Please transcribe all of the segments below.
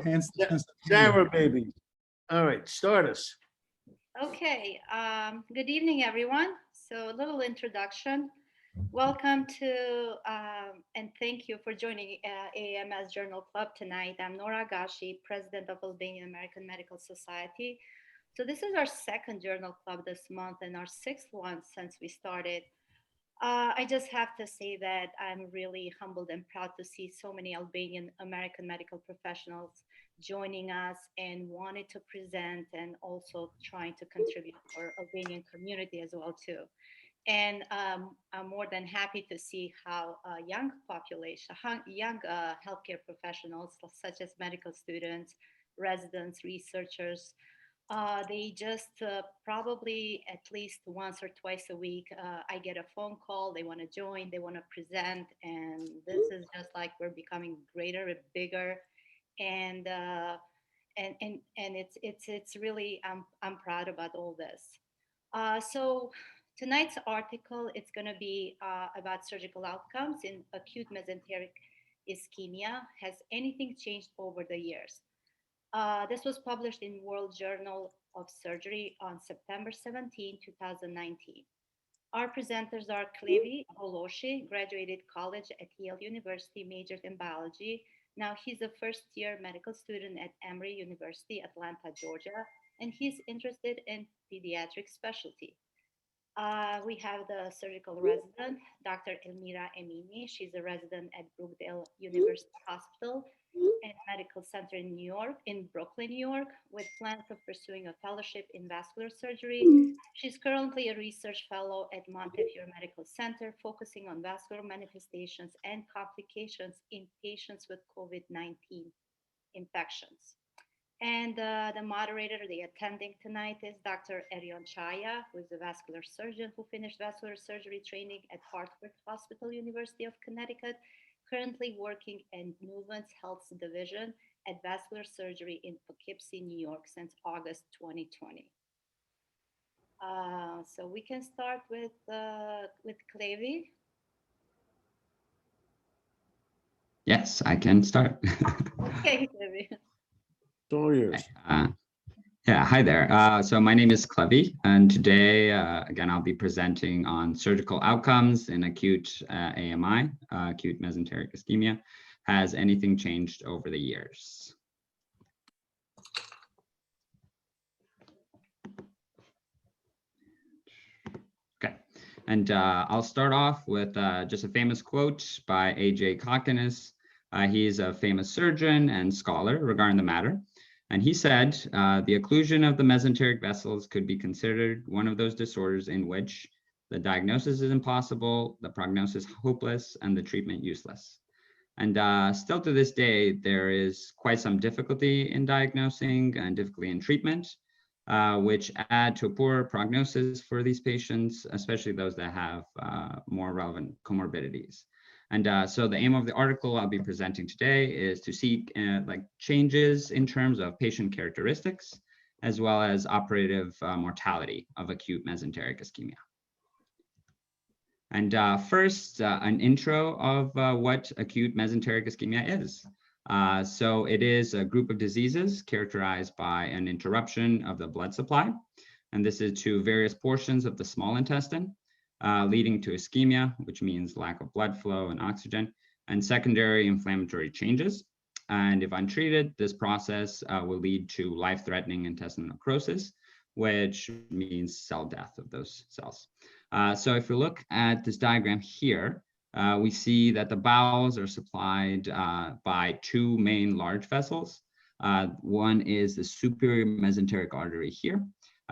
hands. Sarah, baby. All right, start us. Okay, good evening, everyone. So a little introduction. Welcome to and thank you for joining AAMS Journal Club tonight. I'm Nora Gashi, President of Albanian American Medical Society. So this is our second journal club this month and our sixth one since we started. I just have to say that I'm really humbled and proud to see so many Albanian American medical professionals joining us and wanted to present and also trying to contribute for Albanian community as well too. And I'm more than happy to see how young population, young healthcare professionals such as medical students, residents, researchers, they just probably at least once or twice a week, I get a phone call. They want to join, they want to present, and this is just like we're becoming greater and bigger, and it's really I'm proud about all this. So tonight's article it's going to be about surgical outcomes in acute mesenteric ischemia. Has anything changed over the years? This was published in World Journal of Surgery on September 17, 2019. Our presenters are Klevi Golloshim, graduated college at Yale University, majored in biology. Now he's a first-year medical student at Emory University, Atlanta, Georgia, and he's interested in pediatric specialty. We have the surgical resident, Dr. Elmira Emini. She's a resident at Brookdale University Hospital and Medical Center in New York, in Brooklyn, New York, with plans of pursuing a fellowship in vascular surgery. She's currently a research fellow at Montefiore Medical Center, focusing on vascular manifestations and complications in patients with COVID-19 infections. And the moderator, the attending tonight is Dr. Erion Qaja, who is a vascular surgeon who finished vascular surgery training at Hartford Hospital, University of Connecticut, currently working in Nuvance Health's division at vascular surgery in Poughkeepsie, New York since August 2020. So we can start with Klevi. Yes, I can start. Okay, Klevi. All yours. Yeah, hi there. So my name is Klevi, and today, again, I'll be presenting on surgical outcomes in acute AMI, acute mesenteric ischemia. Has anything changed over the years? Okay, and I'll start off with just a famous quote by A.J. Cockiness. He's a famous surgeon and scholar regarding the matter. And he said, the occlusion of the mesenteric vessels could be considered one of those disorders in which the diagnosis is impossible, the prognosis hopeless, and the treatment useless. And still to this day, there is quite some difficulty in diagnosing and difficulty in treatment, which add to a poor prognosis for these patients, especially those that have more relevant comorbidities. And so the aim of the article I'll be presenting today is to seek like changes in terms of patient characteristics, as well as operative mortality of acute mesenteric ischemia. And first, an intro of what acute mesenteric ischemia is. So it is a group of diseases characterized by an interruption of the blood supply, and this is to various portions of the small intestine, leading to ischemia, which means lack of blood flow and oxygen, and secondary inflammatory changes. And if untreated, this process will lead to life-threatening intestinal necrosis, which means cell death of those cells. So if we look at this diagram here, we see that the bowels are supplied by two main large vessels. One is the superior mesenteric artery here,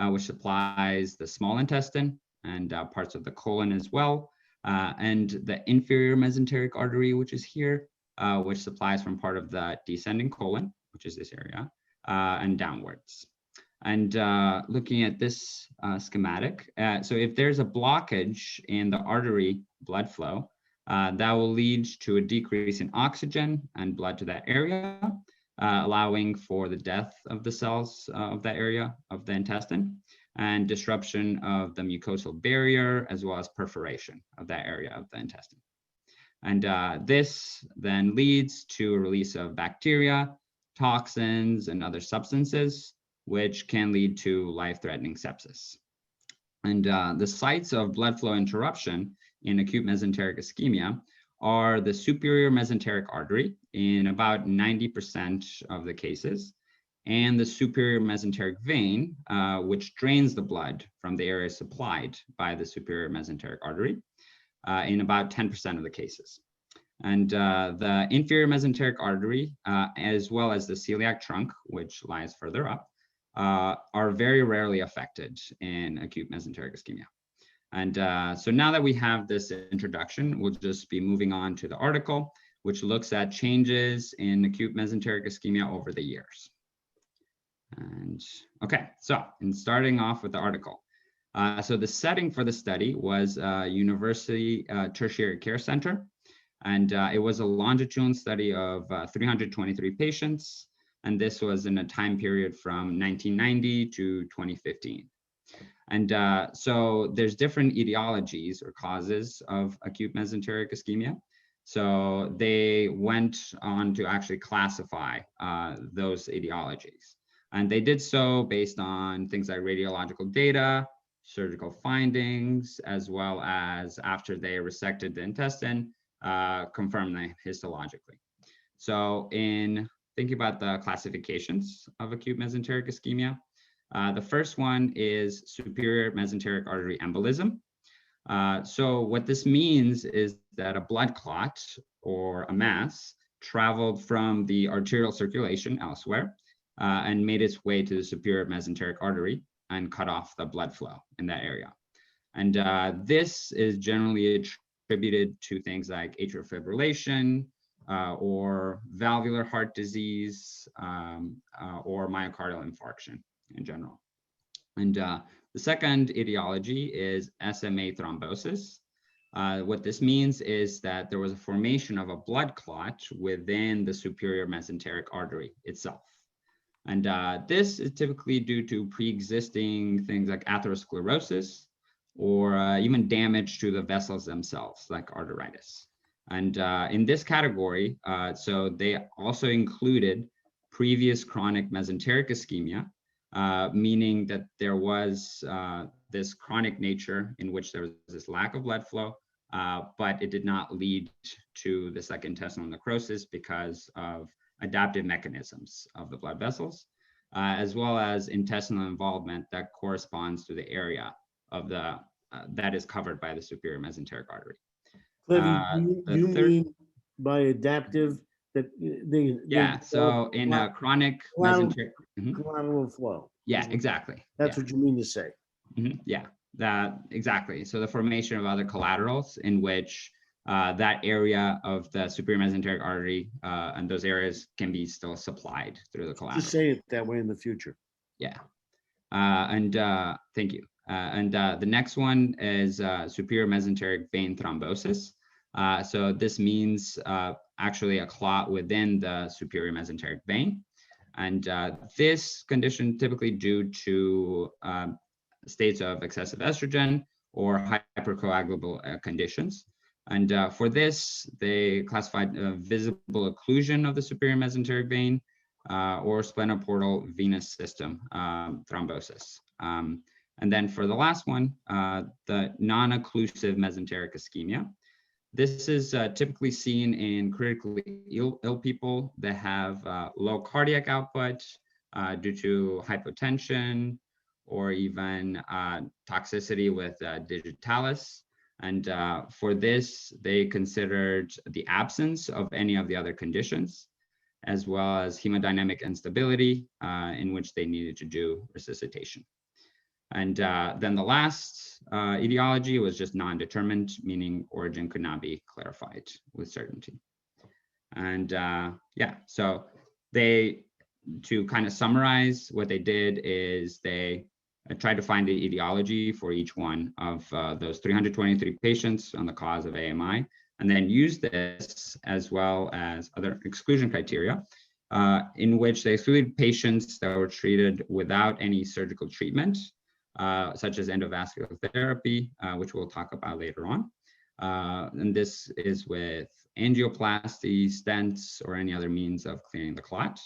which supplies the small intestine and parts of the colon as well, and the inferior mesenteric artery, which is here, which supplies from part of the descending colon, which is this area, and downwards. And looking at this schematic, so if there's a blockage in the artery blood flow, that will lead to a decrease in oxygen and blood to that area, allowing for the death of the cells of that area of the intestine, and disruption of the mucosal barrier, as well as perforation of that area of the intestine. And this then leads to a release of bacteria toxins, and other substances, which can lead to life-threatening sepsis. And the sites of blood flow interruption in acute mesenteric ischemia are the superior mesenteric artery in about 90% of the cases, and the superior mesenteric vein, which drains the blood from the area supplied by the superior mesenteric artery in about 10% of the cases. And the inferior mesenteric artery, as well as the celiac trunk, which lies further up, are very rarely affected in acute mesenteric ischemia. And so now that we have this introduction, we'll just be moving on to the article, which looks at changes in acute mesenteric ischemia over the years. And okay, so in starting off with the article. So the setting for the study was University Tertiary Care Center, and it was a longitudinal study of 323 patients, and this was in a time period from 1990 to 2015. And so there's different etiologies or causes of acute mesenteric ischemia. So they went on to actually classify those etiologies. And they did so based on things like radiological data, surgical findings, as well as after they resected the intestine, confirm them histologically. So in thinking about the classifications of acute mesenteric ischemia, the first one is superior mesenteric artery embolism. So what this means is that a blood clot or a mass traveled from the arterial circulation elsewhere and made its way to the superior mesenteric artery and cut off the blood flow in that area. And this is generally attributed to things like atrial fibrillation or valvular heart disease or myocardial infarction in general. And the second etiology is SMA thrombosis. What this means is that there was a formation of a blood clot within the superior mesenteric artery itself. And this is typically due to pre-existing things like atherosclerosis or even damage to the vessels themselves, like arteritis. And in this category, so they also included previous chronic mesenteric ischemia, meaning that there was this chronic nature in which there was this lack of blood flow, but it did not lead to this like intestinal necrosis because of adaptive mechanisms of the blood vessels, as well as intestinal involvement that corresponds to the area of the that is covered by the superior mesenteric artery. Klevi, you mean by adaptive that yeah, so in a chronic mesenteric collateral flow. Yeah, exactly. That's what you mean to say. Yeah, that exactly. So the formation of other collaterals in which that area of the superior mesenteric artery and those areas can be still supplied through the collateral. Just say it that way in the future. Yeah, and thank you. And the next one is superior mesenteric vein thrombosis. So this means actually a clot within the superior mesenteric vein. And this condition typically due to states of excessive estrogen or hypercoagulable conditions. And for this, they classified visible occlusion of the superior mesenteric vein or splenoportal venous system thrombosis. And then for the last one, the non-occlusive mesenteric ischemia. This is typically seen in critically ill people that have low cardiac output due to hypotension or even toxicity with digitalis. And for this, they considered the absence of any of the other conditions, as well as hemodynamic instability in which they needed to do resuscitation. And then the last etiology was just non-determined, meaning origin could not be clarified with certainty. And yeah, so they, to kind of summarize what they did is they tried to find the etiology for each one of those 323 patients on the cause of AMI, and then use this as well as other exclusion criteria in which they excluded patients that were treated without any surgical treatment, such as endovascular therapy, which we'll talk about later on. And this is with angioplasty, stents, or any other means of clearing the clot.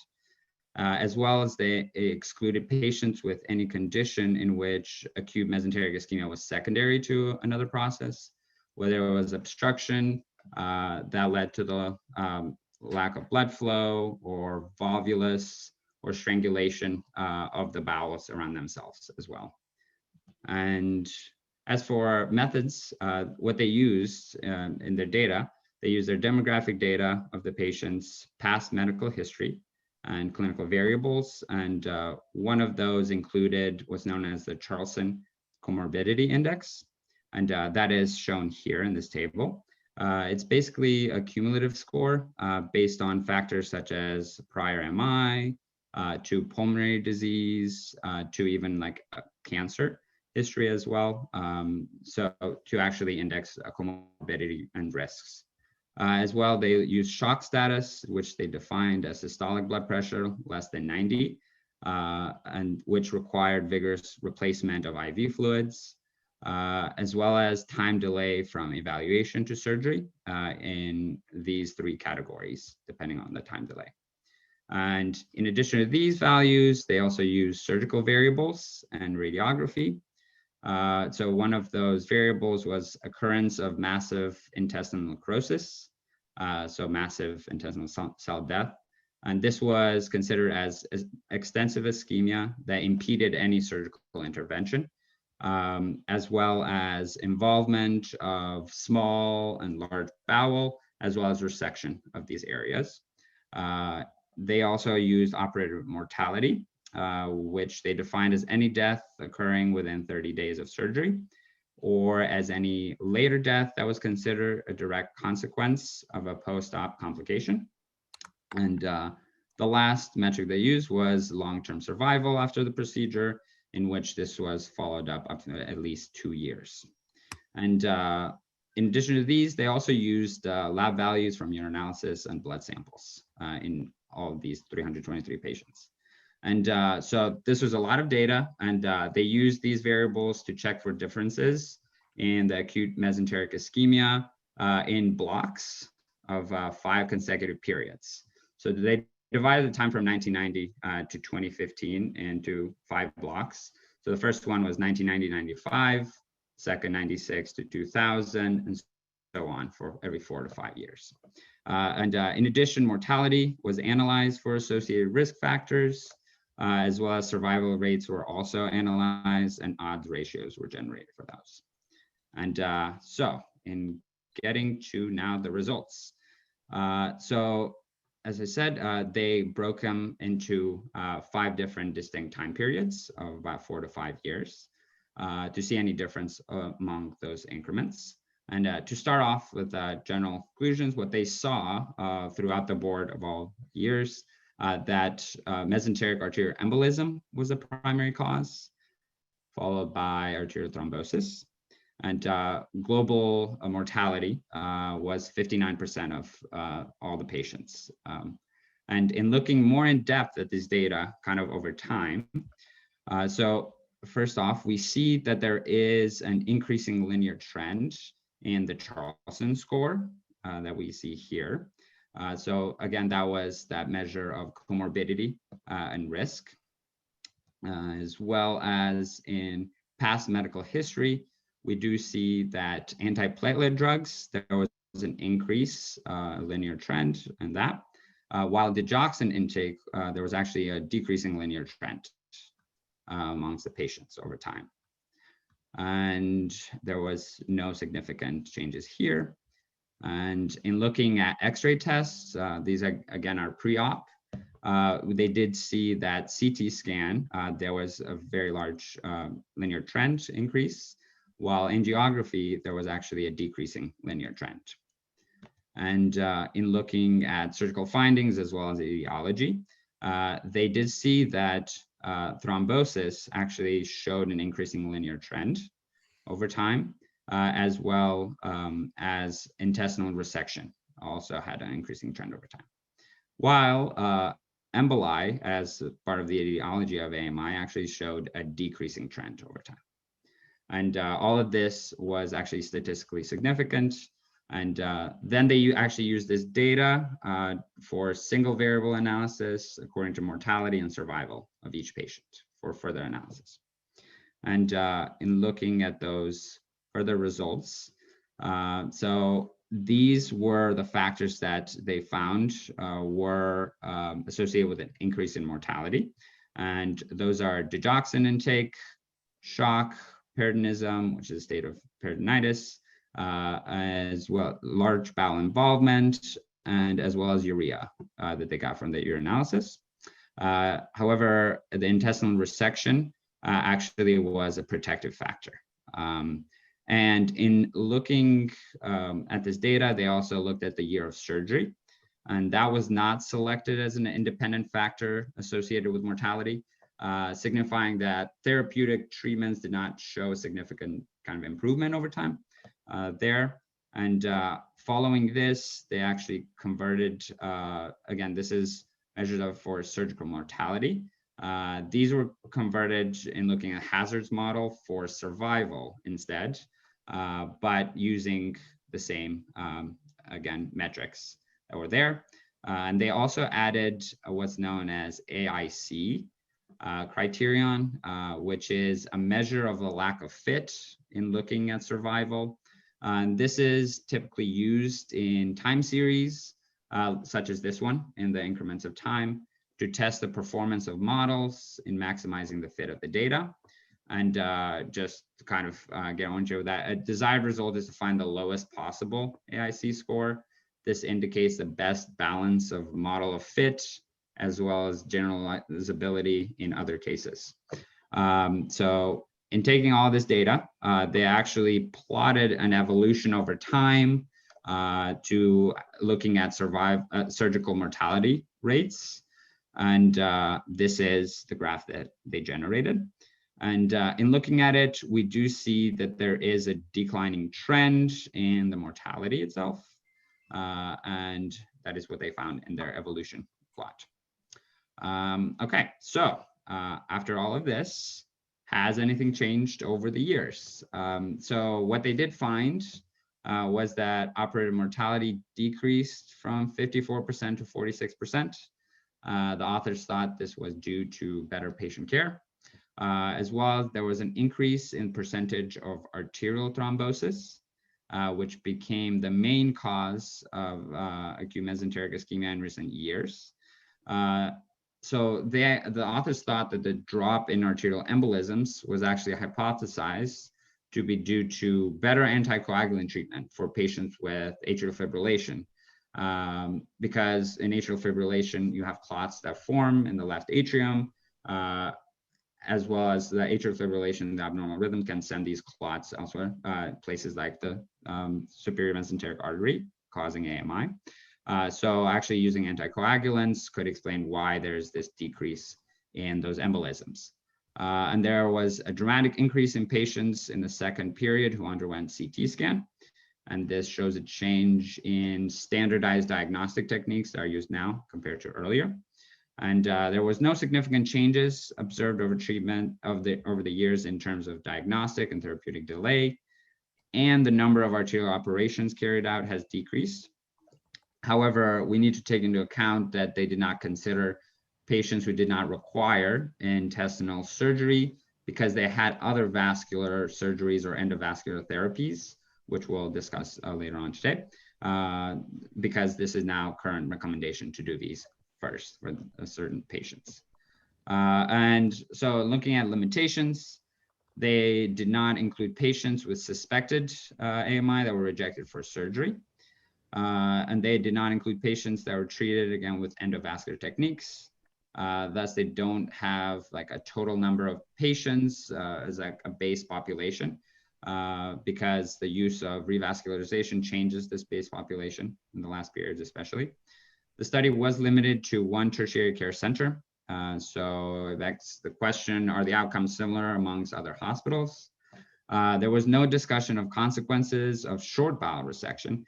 as well as they excluded patients with any condition in which acute mesenteric ischemia was secondary to another process, whether it was obstruction that led to the lack of blood flow, or volvulus, or strangulation of the bowels around themselves as well. And as for methods, what they used in their data, they used their demographic data of the patient's past medical history and clinical variables. And one of those included what's known as the Charlson Comorbidity Index. And that is shown here in this table. It's basically a cumulative score based on factors such as prior MI, to pulmonary disease, to even like cancer history as well. So to actually index comorbidity and risks. As well, they use shock status, which they defined as systolic blood pressure less than 90, and which required vigorous replacement of IV fluids, as well as time delay from evaluation to surgery in these three categories, depending on the time delay. And in addition to these values, they also use surgical variables and radiography. So one of those variables was occurrence of massive intestinal necrosis, so massive intestinal cell death. And this was considered as extensive ischemia that impeded any surgical intervention, as well as involvement of small and large bowel, as well as resection of these areas. They also used operative mortality, which they defined as any death occurring within 30 days of surgery, or as any later death that was considered a direct consequence of a post-op complication. And the last metric they used was long-term survival after the procedure, in which this was followed up to at least 2 years. And in addition to these, they also used lab values from urinalysis and blood samples in all of these 323 patients. And so this was a lot of data, and they used these variables to check for differences in the acute mesenteric ischemia in blocks of 5 consecutive periods. So they divided the time from 1990 to 2015 into 5 blocks. So the first one was 1990-95, second 96 to 2000, and so on for every 4 to 5 years. And in addition, mortality was analyzed for associated risk factors, as well as survival rates were also analyzed, and odds ratios were generated for those. And so in getting to now the results. So as I said, they broke them into 5 different distinct time periods of about 4 to 5 years to see any difference among those increments. And to start off with general conclusions, what they saw throughout the board of all years, that mesenteric arterial embolism was the primary cause, followed by arterial thrombosis. And global mortality was 59% of all the patients. And in looking more in depth at this data kind of over time, so first off, we see that there is an increasing linear trend in the Charlson score that we see here. So again, that was that measure of comorbidity and risk, as well as in past medical history. We do see that antiplatelet drugs, there was an increase, linear trend in that, while digoxin intake, there was actually a decreasing linear trend amongst the patients over time. And there was no significant changes here. And in looking at X-ray tests, these are, again, are pre-op. They did see that CT scan, there was a very large linear trend increase, while angiography, there was actually a decreasing linear trend. And in looking at surgical findings as well as etiology, they did see that thrombosis actually showed an increasing linear trend over time, as well as intestinal resection also had an increasing trend over time. While emboli, as part of the etiology of AMI, actually showed a decreasing trend over time. And all of this was actually statistically significant. And then they actually use this data for single variable analysis according to mortality and survival of each patient for further analysis. And in looking at those further results, so these were the factors that they found were associated with an increase in mortality. And those are digoxin intake, shock, peritonism, which is a state of peritonitis, as well large bowel involvement, and as well as urea that they got from the urinalysis. However, the intestinal resection actually was a protective factor. And in looking at this data, they also looked at the year of surgery, and that was not selected as an independent factor associated with mortality, signifying that therapeutic treatments did not show a significant kind of improvement over time there. And following this, they actually converted, again, this is measured for surgical mortality. These were converted in looking at hazards model for survival instead, but using the same, again, metrics that were there. And they also added what's known as AIC criterion, which is a measure of the lack of fit in looking at survival. And this is typically used in time series, such as this one, in the increments of time, to test the performance of models in maximizing the fit of the data. And just to kind of get on to that, a desired result is to find the lowest possible AIC score. This indicates the best balance of model of fit, as well as generalizability in other cases. So in taking all this data, they actually plotted an evolution over time to looking at surgical mortality rates. And this is the graph that they generated. And in looking at it, we do see that there is a declining trend in the mortality itself. And that is what they found in their evolution plot. Okay, so after all of this, has anything changed over the years? So what they did find was that operator mortality decreased from 54% to 46%. The authors thought this was due to better patient care. As well as there was an increase in percentage of arterial thrombosis, which became the main cause of acute mesenteric ischemia in recent years. So the authors thought that the drop in arterial embolisms was actually hypothesized to be due to better anticoagulant treatment for patients with atrial fibrillation. Because in atrial fibrillation, you have clots that form in the left atrium, as well as the atrial fibrillation, the abnormal rhythm can send these clots elsewhere, places like the superior mesenteric artery, causing AMI. So actually using anticoagulants could explain why there's this decrease in those embolisms. And there was a dramatic increase in patients in the second period who underwent CT scan. And this shows a change in standardized diagnostic techniques that are used now compared to earlier. And there was no significant changes observed over treatment over the years in terms of diagnostic and therapeutic delay. And the number of arterial operations carried out has decreased. However, we need to take into account that they did not consider patients who did not require intestinal surgery because they had other vascular surgeries or endovascular therapies, which we'll discuss later on today, because this is now current recommendation to do these first for certain patients. And so looking at limitations, they did not include patients with suspected AMI that were rejected for surgery. And they did not include patients that were treated, again, with endovascular techniques. Thus, they don't have like a total number of patients as like a base population because the use of revascularization changes this base population in the last periods especially. The study was limited to one tertiary care center. So that's the question, are the outcomes similar amongst other hospitals? There was no discussion of consequences of short bowel resection.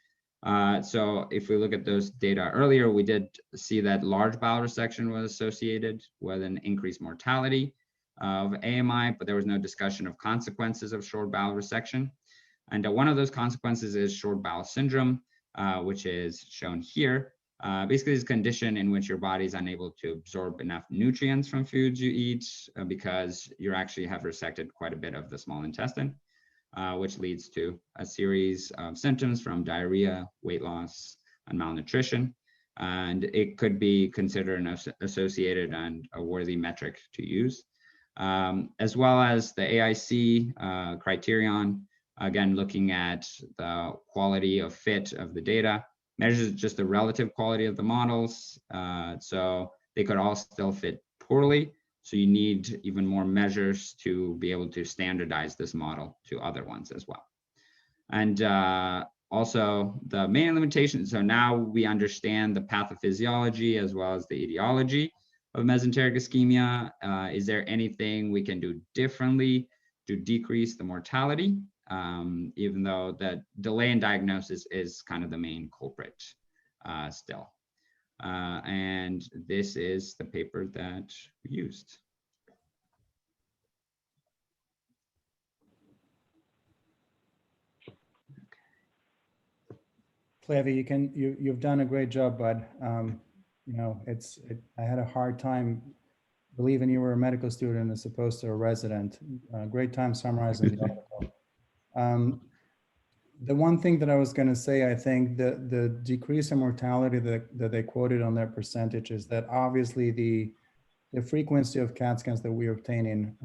So if we look at those data earlier, we did see that large bowel resection was associated with an increased mortality of AMI, but there was no discussion of consequences of short bowel resection. And one of those consequences is short bowel syndrome, which is shown here. Basically, it's a condition in which your body is unable to absorb enough nutrients from foods you eat because you actually have resected quite a bit of the small intestine, which leads to a series of symptoms from diarrhea, weight loss, and malnutrition. And it could be considered an associated and a worthy metric to use, as well as the AIC criterion, again, looking at the quality of fit of the data, measures just the relative quality of the models. So they could all still fit poorly. So you need even more measures to be able to standardize this model to other ones as well. And also the main limitation, so now we understand the pathophysiology as well as the etiology of mesenteric ischemia. Is there anything we can do differently to decrease the mortality? Even though the delay in diagnosis is kind of the main culprit still. And this is the paper that we used. Klevi, you've done a great job, bud. I had a hard time believing you were a medical student as opposed to a resident. Great time summarizing the article. The one thing that I was going to say, I think the decrease in mortality that they quoted on their percentage is that obviously the frequency of CAT scans that we're obtaining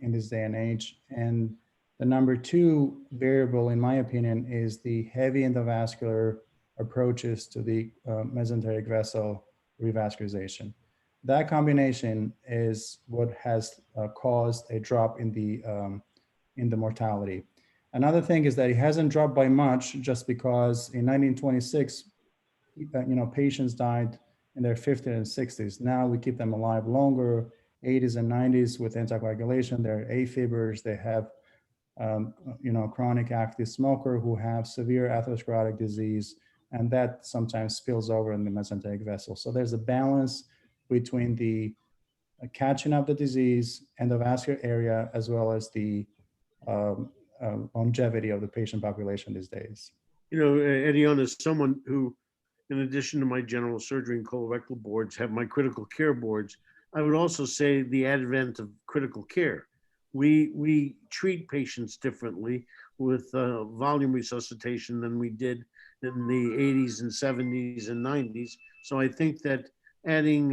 in this day and age. And the number two variable, in my opinion, is the heavy endovascular approaches to the mesenteric vessel revascularization. That combination is what has caused a drop in the mortality. Another thing is that it hasn't dropped by much just because in 1926, patients died in their 50s and 60s. Now we keep them alive longer, 80s and 90s with anticoagulation. They're AFibers, they have chronic active smoker who have severe atherosclerotic disease, and that sometimes spills over in the mesenteric vessel. So there's a balance between the catching up the disease, endovascular area, as well as the longevity of the patient population these days. Erion is someone who, in addition to my general surgery and colorectal boards, have my critical care boards. I would also say the advent of critical care. We treat patients differently with volume resuscitation than we did in the 80s and 70s and 90s. So I think that adding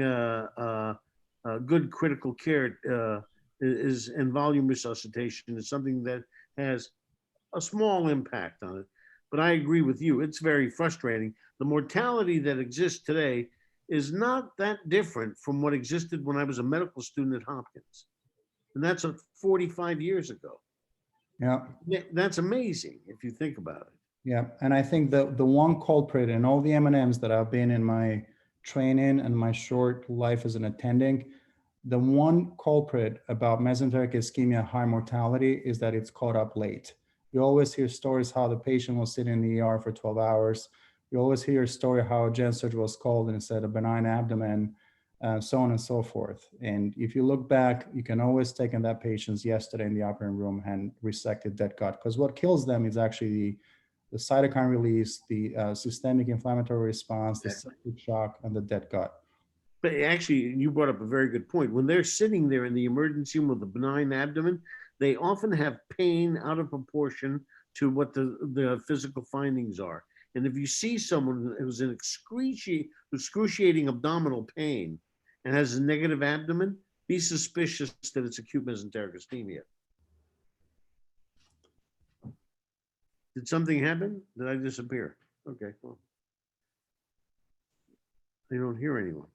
good critical care and volume resuscitation is something that has a small impact on it. But I agree with you, it's very frustrating. The mortality that exists today is not that different from what existed when I was a medical student at Hopkins. And that's 45 years ago. Yeah. That's amazing if you think about it. Yeah, and I think the one culprit in all the M&Ms that I've been in my training and my short life as an attending, the one culprit about mesenteric ischemia high mortality is that it's caught up late. You always hear stories how the patient was sitting in the ER for 12 hours. You always hear a story how a gen surgery was called and said a benign abdomen, so on and so forth. And if you look back, you can always take in that patients yesterday in the operating room and resect a dead gut, because what kills them is actually the cytokine release, the systemic inflammatory response, the septic shock, and the dead gut. But actually, you brought up a very good point. When they're sitting there in the emergency room with a benign abdomen, they often have pain out of proportion to what the physical findings are. And if you see someone who's in excruciating abdominal pain and has a negative abdomen, be suspicious that it's acute mesenteric ischemia. Did something happen? Did I disappear? Okay, well. I don't hear anyone.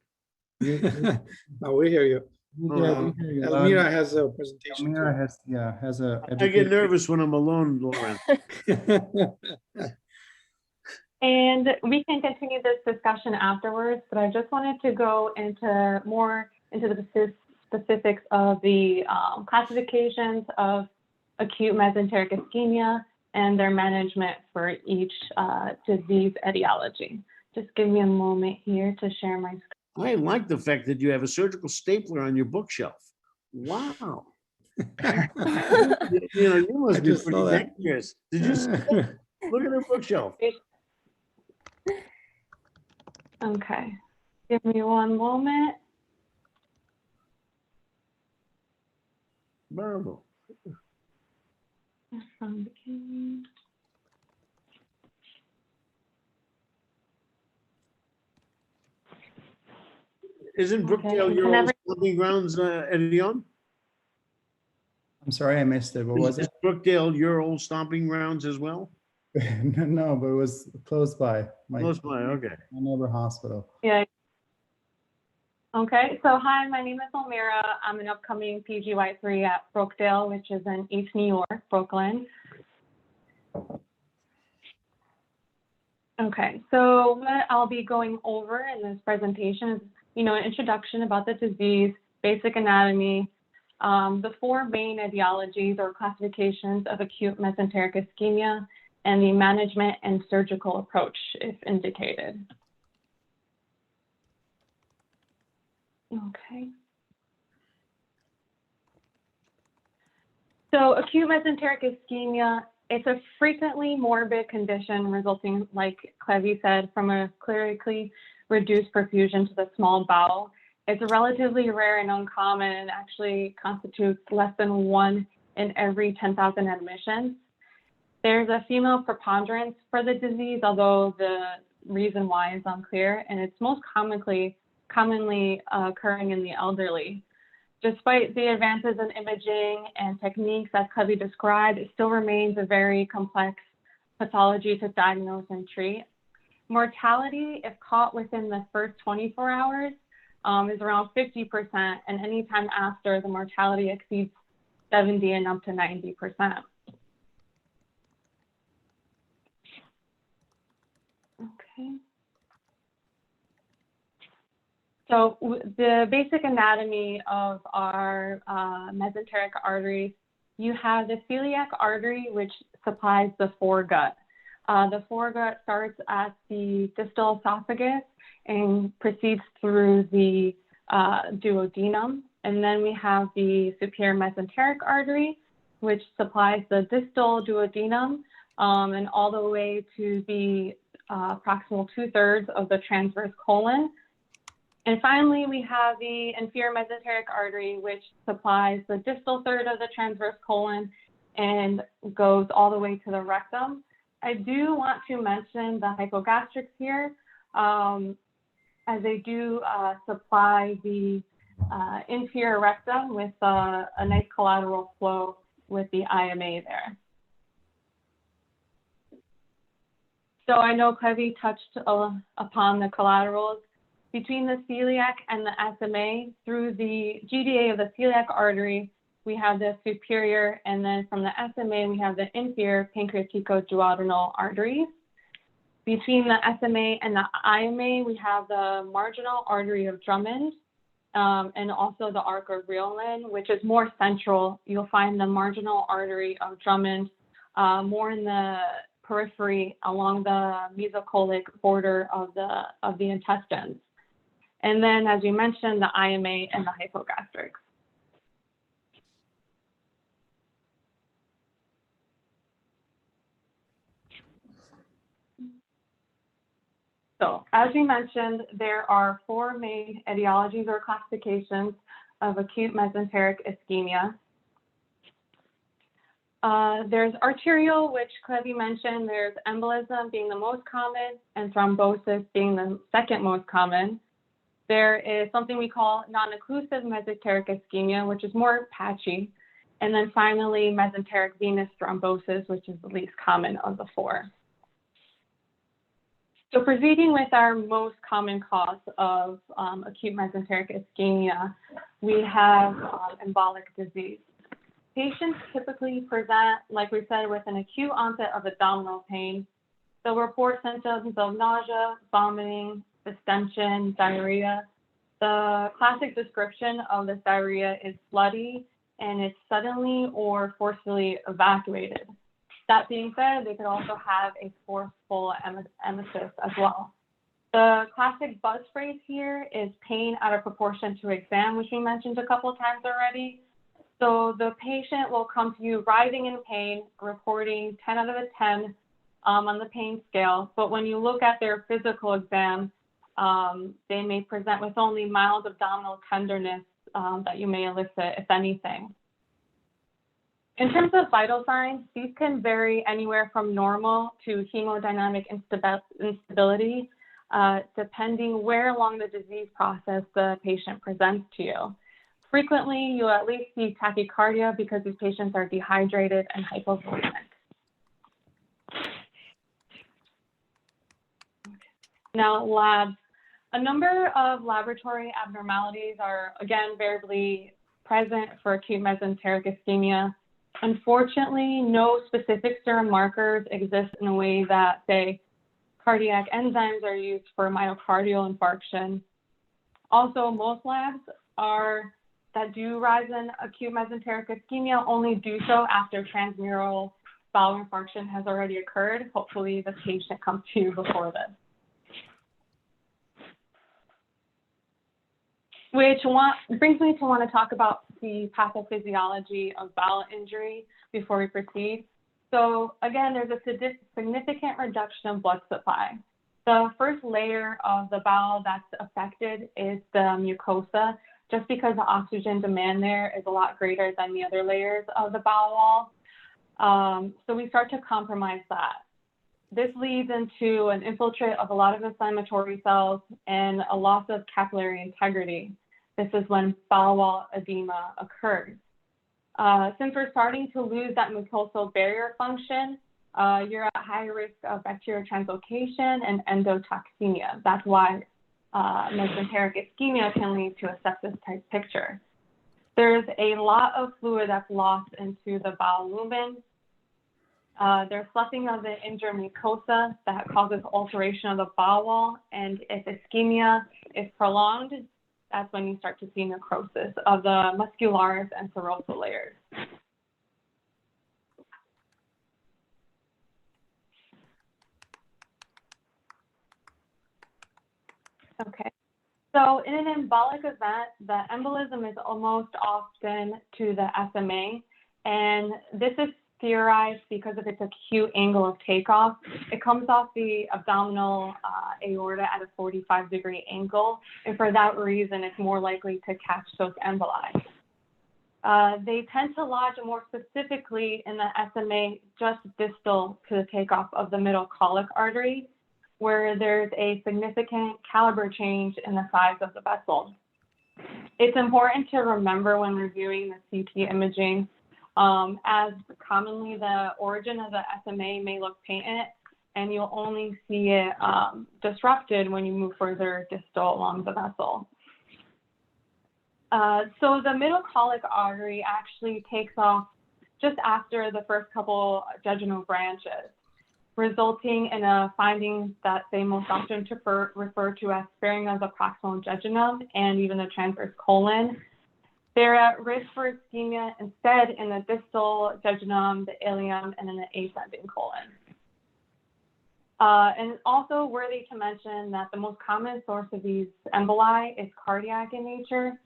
No, we hear you. Yeah, we hear you. Elmira has a presentation. Elmira has a. I get nervous when I'm alone, Lauren. And we can continue this discussion afterwards, but I just wanted to go more into the specifics of the classifications of acute mesenteric ischemia and their management for each disease etiology. Just give me a moment here to share my screen. I like the fact that you have a surgical stapler on your bookshelf. Wow. You must I be just saw pretty that. dangerous. Did you see that? Look at her bookshelf. Okay, give me one moment. Marvel. From the beginning. Isn't Brookdale Okay, your and old stomping grounds, Erion? I'm sorry, I missed it. What was Is it? Brookdale your old stomping grounds as well? No, but it was close by. Close by, okay. My neighbor hospital. Yeah. Okay, so hi, my name is Elmira. I'm an upcoming PGY3 at Brookdale, which is in East New York, Brooklyn. Okay, so what I'll be going over in this presentation is, an introduction about the disease, basic anatomy, the four main etiologies or classifications of acute mesenteric ischemia, and the management and surgical approach, if indicated. Okay. So acute mesenteric ischemia, it's a frequently morbid condition resulting, like Klevi said, from a clinically reduced perfusion to the small bowel. It's relatively rare and uncommon and actually constitutes less than 1 in every 10,000 admissions. There's a female preponderance for the disease, although the reason why is unclear, and it's most commonly occurring in the elderly. Despite the advances in imaging and techniques that Klevi described, it still remains a very complex pathology to diagnose and treat. Mortality, if caught within the first 24 hours, is around 50%, and anytime after, the mortality exceeds 70 and up to 90%. Okay. So the basic anatomy of our mesenteric arteries, you have the celiac artery, which supplies the foregut. The foregut starts at the distal esophagus and proceeds through the duodenum. And then we have the superior mesenteric artery, which supplies the distal duodenum and all the way to the proximal 2/3 of the transverse colon. And finally, we have the inferior mesenteric artery, which supplies the distal third of the transverse colon and goes all the way to the rectum. I do want to mention the hypogastrics here, as they do supply the inferior rectum with a nice collateral flow with the IMA there. So I know Klevi touched upon the collaterals. Between the celiac and the SMA, through the GDA of the celiac artery, we have the superior, and then from the SMA, we have the inferior pancreatico-duodenal arteries. Between the SMA and the IMA, we have the marginal artery of Drummond, and also the arc of Riolan, which is more central. You'll find the marginal artery of Drummond more in the periphery along the mesocolic border of the intestines. And then, as we mentioned, the IMA and the hypogastrics. So, as we mentioned, there are four main etiologies or classifications of acute mesenteric ischemia. There's arterial, which Klevi mentioned. There's embolism being the most common, and thrombosis being the second most common. There is something we call non-occlusive mesenteric ischemia, which is more patchy. And then finally, mesenteric venous thrombosis, which is the least common of the four. So proceeding with our most common cause of acute mesenteric ischemia, we have embolic disease. Patients typically present, like we said, with an acute onset of abdominal pain. They'll report symptoms of nausea, vomiting, distension, diarrhea. The classic description of this diarrhea is bloody, and it's suddenly or forcefully evacuated. That being said, they could also have a forceful emesis as well. The classic buzz phrase here is pain out of proportion to exam, which we mentioned a couple of times already. So the patient will come to you writhing in pain, reporting 10 out of a 10 on the pain scale. But when you look at their physical exam, they may present with only mild abdominal tenderness that you may elicit, if anything. In terms of vital signs, these can vary anywhere from normal to hemodynamic instability, depending where along the disease process the patient presents to you. Frequently, you'll at least see tachycardia because these patients are dehydrated and hypovolemic. Now, labs. A number of laboratory abnormalities are, again, variably present for acute mesenteric ischemia. Unfortunately, no specific serum markers exist in a way that, say, cardiac enzymes are used for myocardial infarction. Also, most labs that do rise in acute mesenteric ischemia only do so after transmural bowel infarction has already occurred. Hopefully, the patient comes to you before this. Which brings me to want to talk about the pathophysiology of bowel injury before we proceed. So again, there's a significant reduction of blood supply. The first layer of the bowel that's affected is the mucosa, just because the oxygen demand there is a lot greater than the other layers of the bowel wall. So we start to compromise that. This leads into an infiltrate of a lot of inflammatory cells and a loss of capillary integrity. This is when bowel wall edema occurs. Since we're starting to lose that mucosal barrier function, you're at high risk of bacterial translocation and endotoxemia. That's why mesenteric ischemia can lead to a sepsis type picture. There's a lot of fluid that's lost into the bowel lumen. There's sloughing of the injured mucosa that causes alteration of the bowel wall, and if ischemia is prolonged, that's when you start to see necrosis of the muscularis and serosal layers. Okay, so in an embolic event, the embolism is almost often to the SMA, and this is theorized because of its acute angle of takeoff. It comes off the abdominal aorta at a 45-degree angle, and for that reason, it's more likely to catch those emboli. They tend to lodge more specifically in the SMA just distal to the takeoff of the middle colic artery, where there's a significant caliber change in the size of the vessel. It's important to remember when reviewing the CT imaging, as commonly the origin of the SMA may look patent, and you'll only see it disrupted when you move further distal along the vessel. So the middle colic artery actually takes off just after the first couple jejunal branches, resulting in a finding that they most often refer to as sparing of the proximal jejunum and even the transverse colon. They're at risk for ischemia instead in the distal jejunum, the ileum, and in the ascending colon. And also worthy to mention that the most common source of these emboli is cardiac in nature.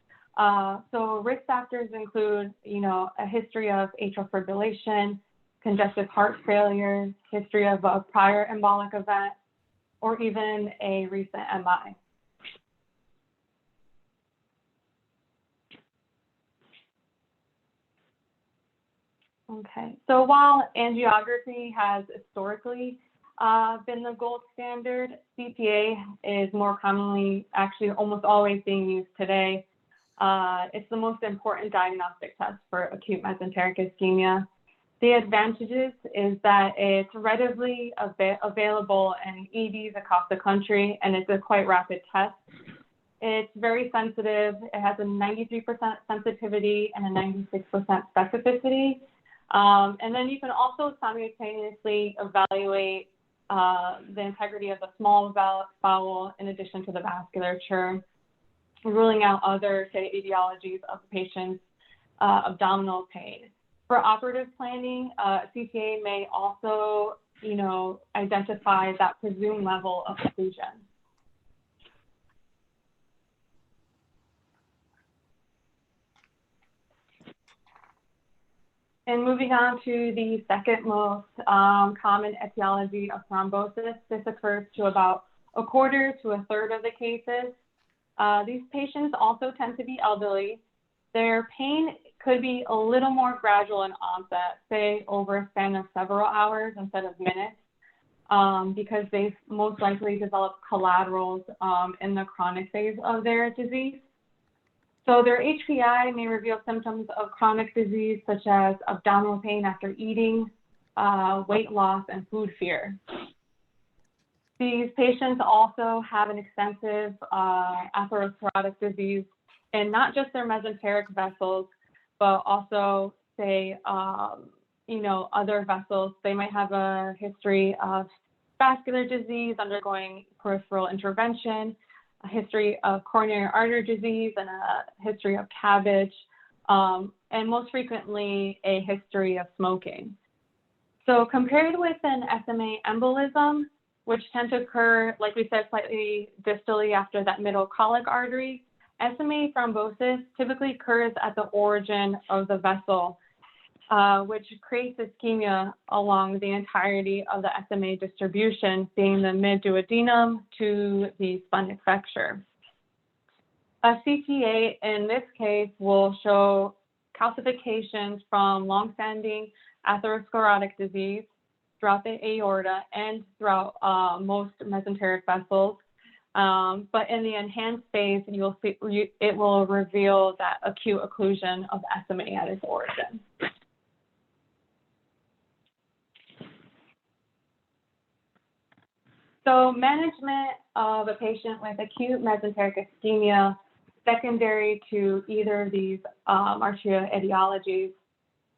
So risk factors include, a history of atrial fibrillation, congestive heart failure, history of a prior embolic event, or even a recent MI. Okay, so while angiography has historically been the gold standard, CTA is more commonly, actually almost always being used today. It's the most important diagnostic test for acute mesenteric ischemia. The advantages is that it's readily available in EDs across the country, and it's a quite rapid test. It's very sensitive. It has a 93% sensitivity and a 96% specificity. And then you can also simultaneously evaluate the integrity of the small bowel in addition to the vasculature, ruling out other, say, etiologies of the patient's abdominal pain. For operative planning, CTA may also, identify that presumed level of occlusion. And moving on to the second most common etiology of thrombosis, this occurs to about a quarter to a third of the cases. These patients also tend to be elderly. Their pain could be a little more gradual in onset, say over a span of several hours instead of minutes, because they've most likely developed collaterals in the chronic phase of their disease. So their HPI may reveal symptoms of chronic disease such as abdominal pain after eating, weight loss, and food fear. These patients also have an extensive atherosclerotic disease in not just their mesenteric vessels, but also, say, other vessels. They might have a history of vascular disease undergoing peripheral intervention, a history of coronary artery disease, and a history of CABG, and most frequently, a history of smoking. So compared with an SMA embolism, which tend to occur, like we said, slightly distally after that middle colic artery, SMA thrombosis typically occurs at the origin of the vessel, which creates ischemia along the entirety of the SMA distribution, being the mid-duodenum to the splenic flexure. A CTA in this case will show calcifications from longstanding atherosclerotic disease throughout the aorta and throughout most mesenteric vessels. But in the enhanced phase, you'll see it will reveal that acute occlusion of SMA at its origin. So management of a patient with acute mesenteric ischemia secondary to either of these arterial etiologies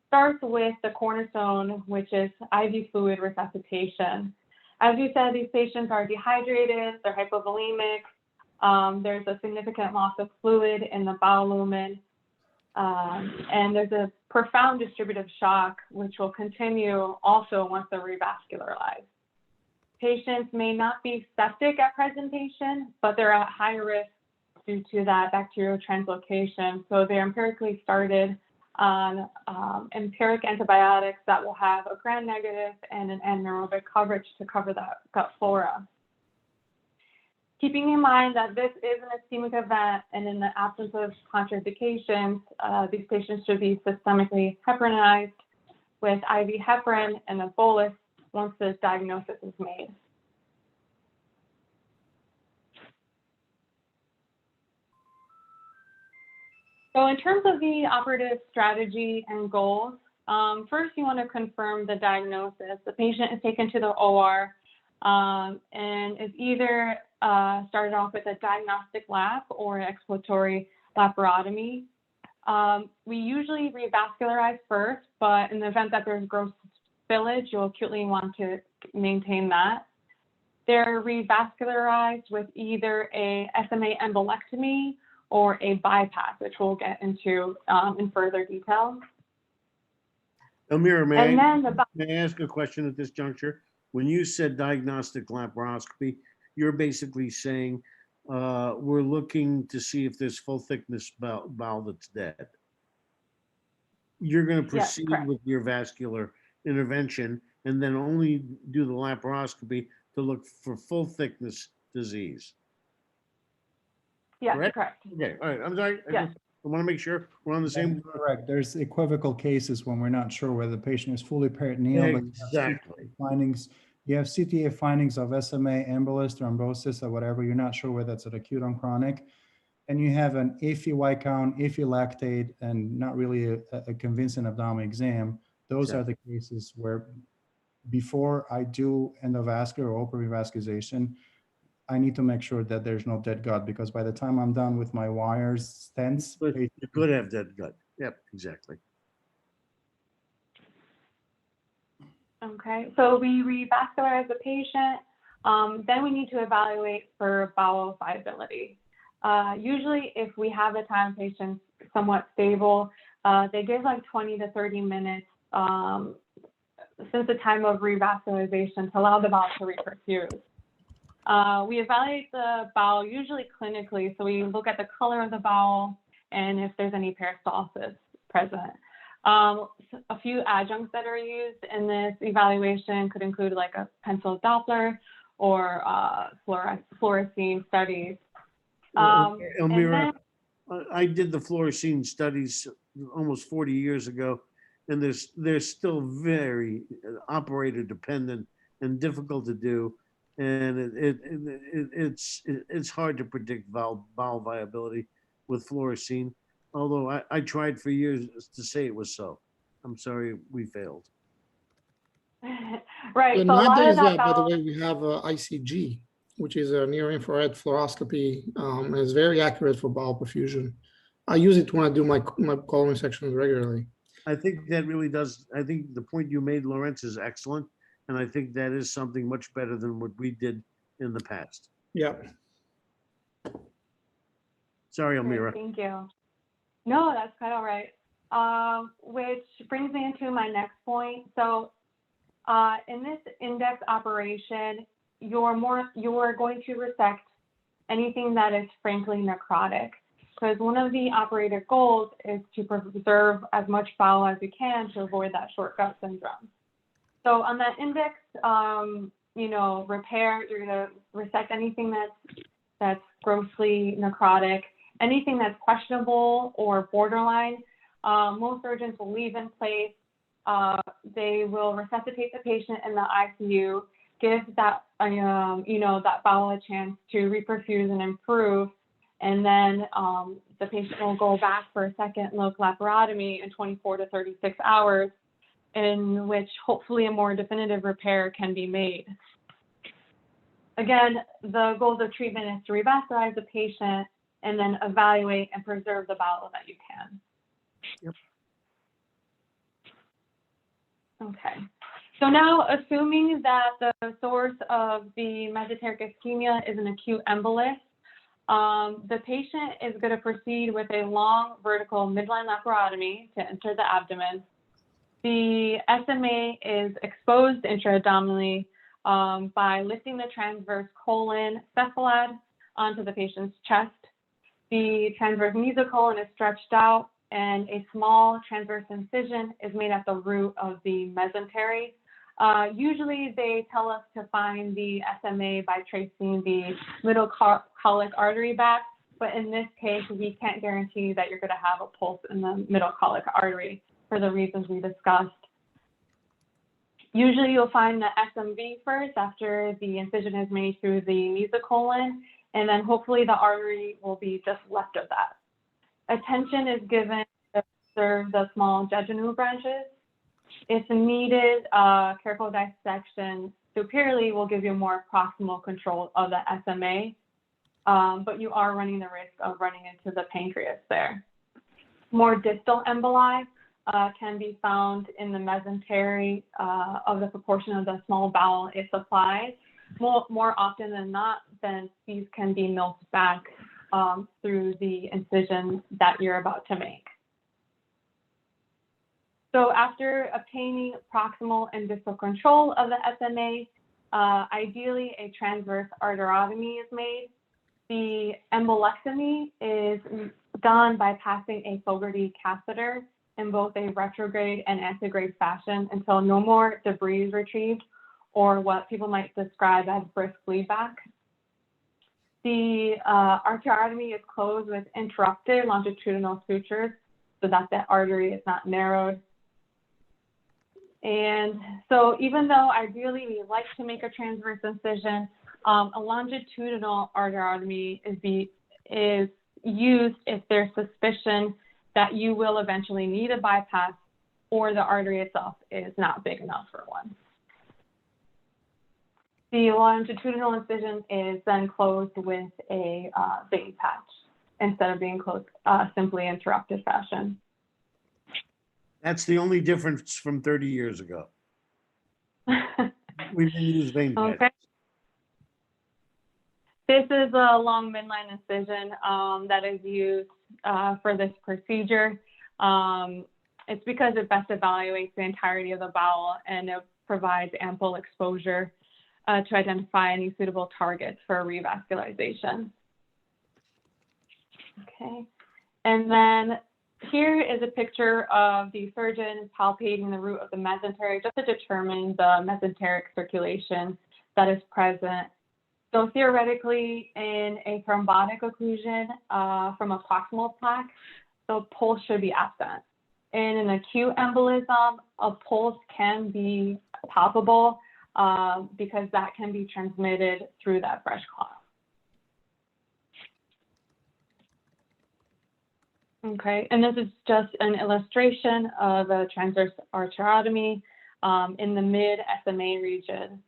starts with the cornerstone, which is IV fluid resuscitation. As you said, these patients are dehydrated, they're hypovolemic, there's a significant loss of fluid in the bowel lumen, and there's a profound distributive shock, which will continue also once they're revascularized. Patients may not be septic at presentation, but they're at high risk due to that bacterial translocation. So they're empirically started on empiric antibiotics that will have a gram-negative and an anaerobic coverage to cover that gut flora. Keeping in mind that this is an ischemic event, and in the absence of contraindications, these patients should be systemically heparinized with IV heparin and a bolus once the diagnosis is made. So in terms of the operative strategy and goals, first you want to confirm the diagnosis. The patient is taken to the OR and is either started off with a diagnostic lap or exploratory laparotomy. We usually revascularize first, but in the event that there's gross spillage, you'll acutely want to maintain that. They're revascularized with either a SMA embolectomy or a bypass, which we'll get into in further detail. Elmira, may I ask a question at this juncture? When you said diagnostic laparoscopy, you're basically saying we're looking to see if there's full thickness bowel that's dead. You're going to proceed with your vascular intervention and then only do the laparoscopy to look for full thickness disease. Yeah, correct. Okay, all right. I'm sorry. Yeah. I want to make sure we're on the same. Correct. There's equivocal cases when we're not sure whether the patient is fully peritoneal. Exactly. But you have CTA findings of SMA, embolus, thrombosis, or whatever. You're not sure whether it's an acute or chronic. And you have an AFI white count, AFI lactate, and not really a convincing abdominal exam. Those are the cases where before I do endovascular or open revascularization, I need to make sure that there's no dead gut, because by the time I'm done with my wires, stents, You could have dead gut. Yep, exactly. Okay, so we revascularize the patient. Then we need to evaluate for bowel viability. Usually, if we have the time patient's somewhat stable, they give like 20 to 30 minutes since the time of revascularization to allow the bowel to reperfuse. We evaluate the bowel usually clinically, so we look at the color of the bowel and if there's any peristalsis present. A few adjuncts that are used in this evaluation could include like a pencil Doppler or fluorescein studies. Elmira, I did the fluorescein studies almost 40 years ago, and they're still very operator dependent and difficult to do, and it's hard to predict bowel viability with fluorescein. Although I tried for years to say it was so. I'm sorry, we failed. Right. And So a lot of nowadays, that by the bowel, way, we have ICG, which is a near infrared fluoroscopy, and it's very accurate for bowel perfusion. I use it when I do my colon sections regularly. I think that really does. I think the point you made, Lawrence, is excellent. And I think that is something much better than what we did in the past. Yeah. Sorry, great, Elmira. thank you. No, that's quite all right. Which brings me into my next point. So in this index operation, you're going to resect anything that is frankly necrotic, because one of the operator goals is to preserve as much bowel as you can to avoid that short gut syndrome. So on that index, repair, you're going to resect anything that's grossly necrotic, anything that's questionable or borderline. Most surgeons will leave in place. They will resuscitate the patient in the ICU, give that that bowel a chance to reperfuse and improve, and then the patient will go back for a second local laparotomy in 24 to 36 hours, in which hopefully a more definitive repair can be made. Again, the goals of treatment is to revascularize the patient and then evaluate and preserve the bowel that you can. Yep. Okay. So now, assuming that the source of the mesenteric ischemia is an acute embolus, the patient is going to proceed with a long vertical midline laparotomy to enter the abdomen. The SMA is exposed intra-abdominally by lifting the transverse colon cephalad onto the patient's chest. The transverse mesocolon is stretched out, and a small transverse incision is made at the root of the mesentery. Usually they tell us to find the SMA by tracing the middle colic artery back, but in this case, we can't guarantee that you're going to have a pulse in the middle colic artery for the reasons we discussed. Usually you'll find the SMV first after the incision is made through the mesocolon, and then hopefully the artery will be just left of that. Attention is given to observe the small jejunal branches. If needed, careful dissection superiorly will give you more proximal control of the SMA, but you are running the risk of running into the pancreas there. More distal emboli can be found in the mesentery of the proportion of the small bowel it supplies. More often than not, then these can be milked back through the incision that you're about to make. So after obtaining proximal and distal control of the SMA, ideally a transverse arteriotomy is made. The embolectomy is done by passing a Fogarty catheter in both a retrograde and antegrade fashion until no more debris is retrieved, or what people might describe as brisk bleedback. The arteriotomy is closed with interrupted longitudinal sutures so that the artery is not narrowed. And so even though ideally we like to make a transverse incision, a longitudinal arteriotomy is used if there's suspicion that you will eventually need a bypass or the artery itself is not big enough for one. The longitudinal incision is then closed with a vein patch instead of being closed simply interrupted fashion. That's the only difference from 30 years ago. We didn't use vein patch. Okay. This is a long midline incision that is used for this procedure. It's because it best evaluates the entirety of the bowel and it provides ample exposure to identify any suitable targets for revascularization. Okay, and then here is a picture of the surgeon palpating the root of the mesenteric just to determine the mesenteric circulation that is present. So theoretically, in a thrombotic occlusion from a proximal plaque, the pulse should be absent. In an acute embolism, a pulse can be palpable because that can be transmitted through that fresh clot. Okay, and this is just an illustration of a transverse arteriotomy in the mid-SMA region.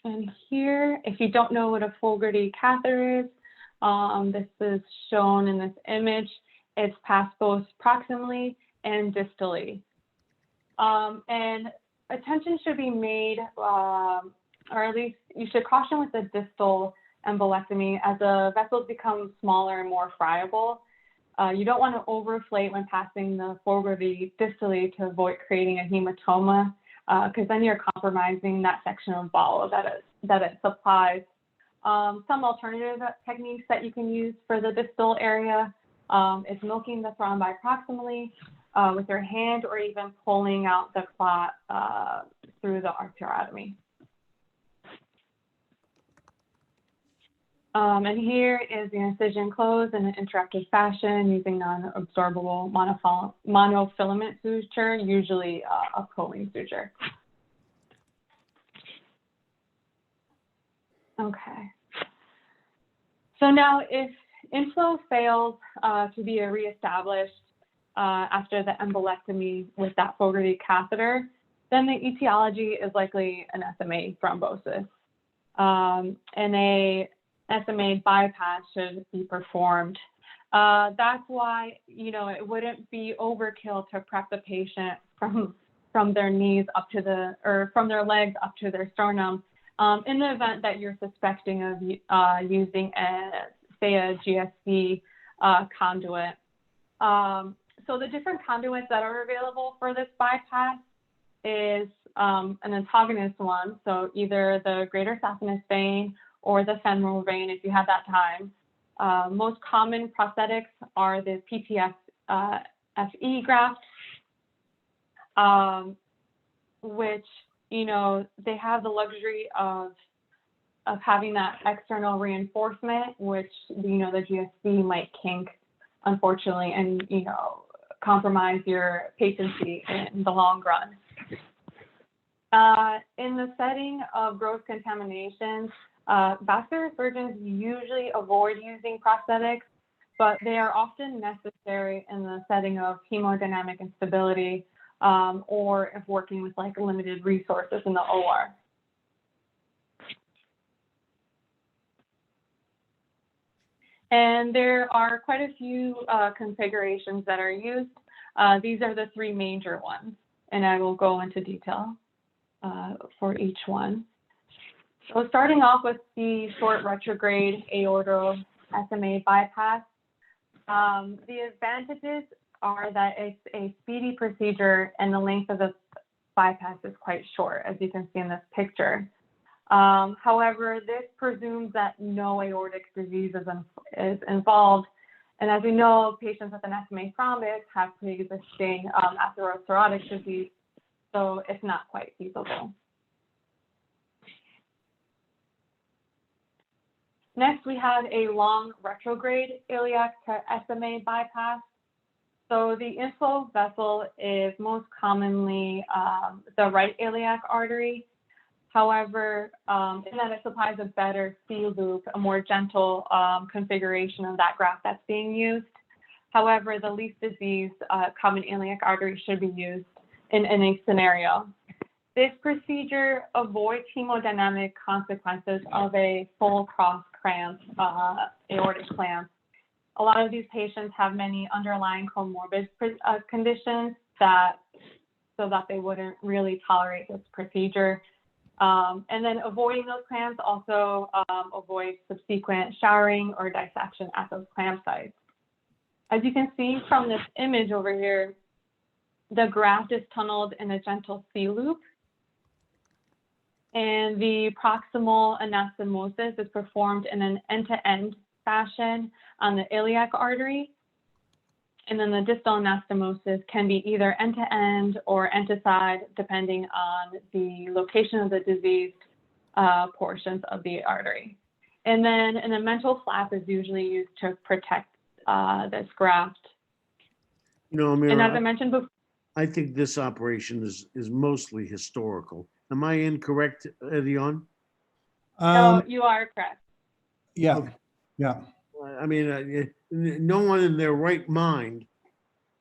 And here, if you don't know what a Fogarty catheter is, this is shown in this image. It's passed both proximally and distally. And attention should be made, or at least you should caution with the distal embolectomy as the vessels become smaller and more friable. You don't want to overflate when passing the Fogarty distally to avoid creating a hematoma, because then you're compromising that section of bowel that it supplies. Some alternative techniques that you can use for the distal area is milking the thrombi proximally with your hand, or even pulling out the clot through the arteriotomy. And here is the incision closed in an interrupted fashion using non-absorbable monofilament suture, usually a choline suture. Okay. So now if inflow fails to be reestablished after the embolectomy with that Fogarty catheter, then the etiology is likely an SMA thrombosis. And a SMA bypass should be performed. That's why, you know, it wouldn't be overkill to prep the patient from their knees up to the, or from their legs up to their sternum in the event that you're suspecting of using say a GSC conduit. So the different conduits that are available for this bypass is an antagonist one, so either the greater saphenous vein or the femoral vein if you have that time. Most common prosthetics are the PTFE grafts, which, you know, they have the luxury of having that external reinforcement, which, you know, the GSC might kink, unfortunately, and, you know, compromise your patency in the long run. In the setting of gross contaminations, vascular surgeons usually avoid using prosthetics, but they are often necessary in the setting of hemodynamic instability or if working with like limited resources in the OR. And there are quite a few configurations that are used. These are the three major ones, and I will go into detail for each one. So starting off with the short retrograde aortal SMA bypass, the advantages are that it's a speedy procedure and the length of the bypass is quite short, as you can see in this picture. However, this presumes that no aortic disease is involved. And as we know, patients with an SMA thrombus have pre-existing atherosclerotic disease, so it's not quite feasible. Next, we have a long retrograde iliac to SMA bypass. So the inflow vessel is most commonly the right iliac artery. However, in that it supplies a better C-loop, a more gentle configuration of that graft that's being used. However, the least diseased common iliac artery should be used in any scenario. This procedure avoids hemodynamic consequences of a full cross clamp, aortic clamp. A lot of these patients have many underlying comorbid conditions so that they wouldn't really tolerate this procedure. And then avoiding those clamps also avoids subsequent showering or dissection at those clamp sites. As you can see from this image over here, the graft is tunneled in a gentle C-loop, and the proximal anastomosis is performed in an end-to-end fashion on the iliac artery. And then the distal anastomosis can be either end-to-end or end-to-side, depending on the location of the diseased portions of the artery. And then an mental flap is usually used to protect this graft. You know, And as I Elmira, mentioned before, I think this operation is mostly historical. Am I incorrect, Erion? no, you are correct. Yeah, yeah. I mean, no one in their right mind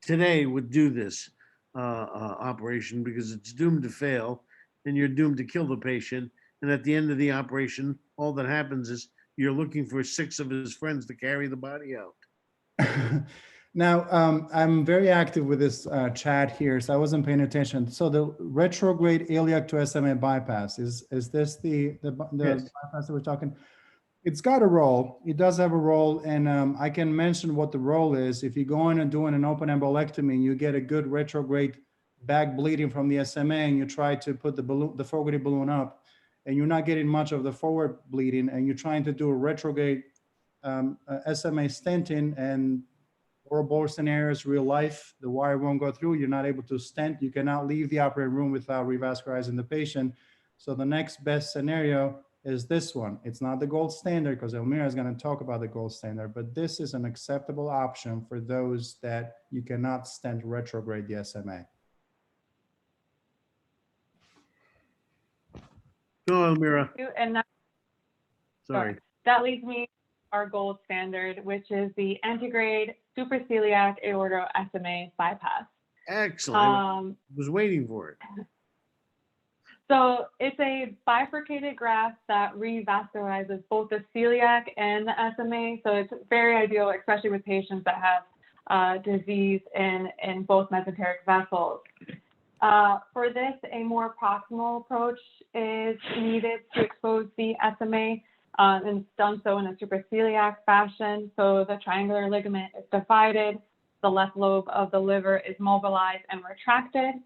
today would do this operation because it's doomed to fail and you're doomed to kill the patient. And at the end of the operation, all that happens is you're looking for 6 of his friends to carry the body out. Now, I'm very active with this chat here, so I wasn't paying attention. So the retrograde iliac to SMA bypass, is this the Yes. bypass that we're talking? It's got a role. It does have a role, and I can mention what the role is. If you go in and doing an open embolectomy, and you get a good retrograde back bleeding from the SMA, and you try to put the balloon, the Fogarty balloon up, and you're not getting much of the forward bleeding, and you're trying to do a retrograde SMA stenting, and or scenarios, real life, the wire won't go through, you're not able to stent, you cannot leave the operating room without revascularizing the patient. So the next best scenario is this one. It's not the gold standard because Elmira is going to talk about the gold standard, but this is an acceptable option for those that you cannot stent retrograde the SMA. No, Elmira, And sorry. that leads me to our gold standard, which is the antegrade supraceliac aorta SMA bypass. Excellent. I was waiting for it. So it's a bifurcated graft that revascularizes both the celiac and the SMA. So it's very ideal, especially with patients that have disease in both mesenteric vessels. For this, a more proximal approach is needed to expose the SMA, and it's done so in a supraceliac fashion. So the triangular ligament is divided, the left lobe of the liver is mobilized and retracted.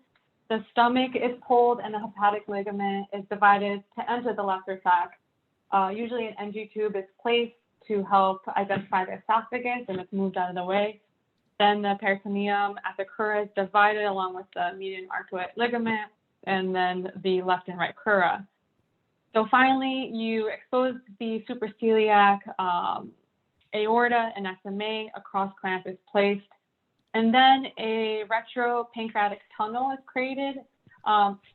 The stomach is pulled and the hepatic ligament is divided to enter the lesser sac. Usually an NG tube is placed to help identify the esophagus and it's moved out of the way. Then the peritoneum at the crura is divided along with the median arcuate ligament and then the left and right crura. So finally, you expose the supraceliac aorta and SMA, a cross clamp is placed. And then a retropancreatic tunnel is created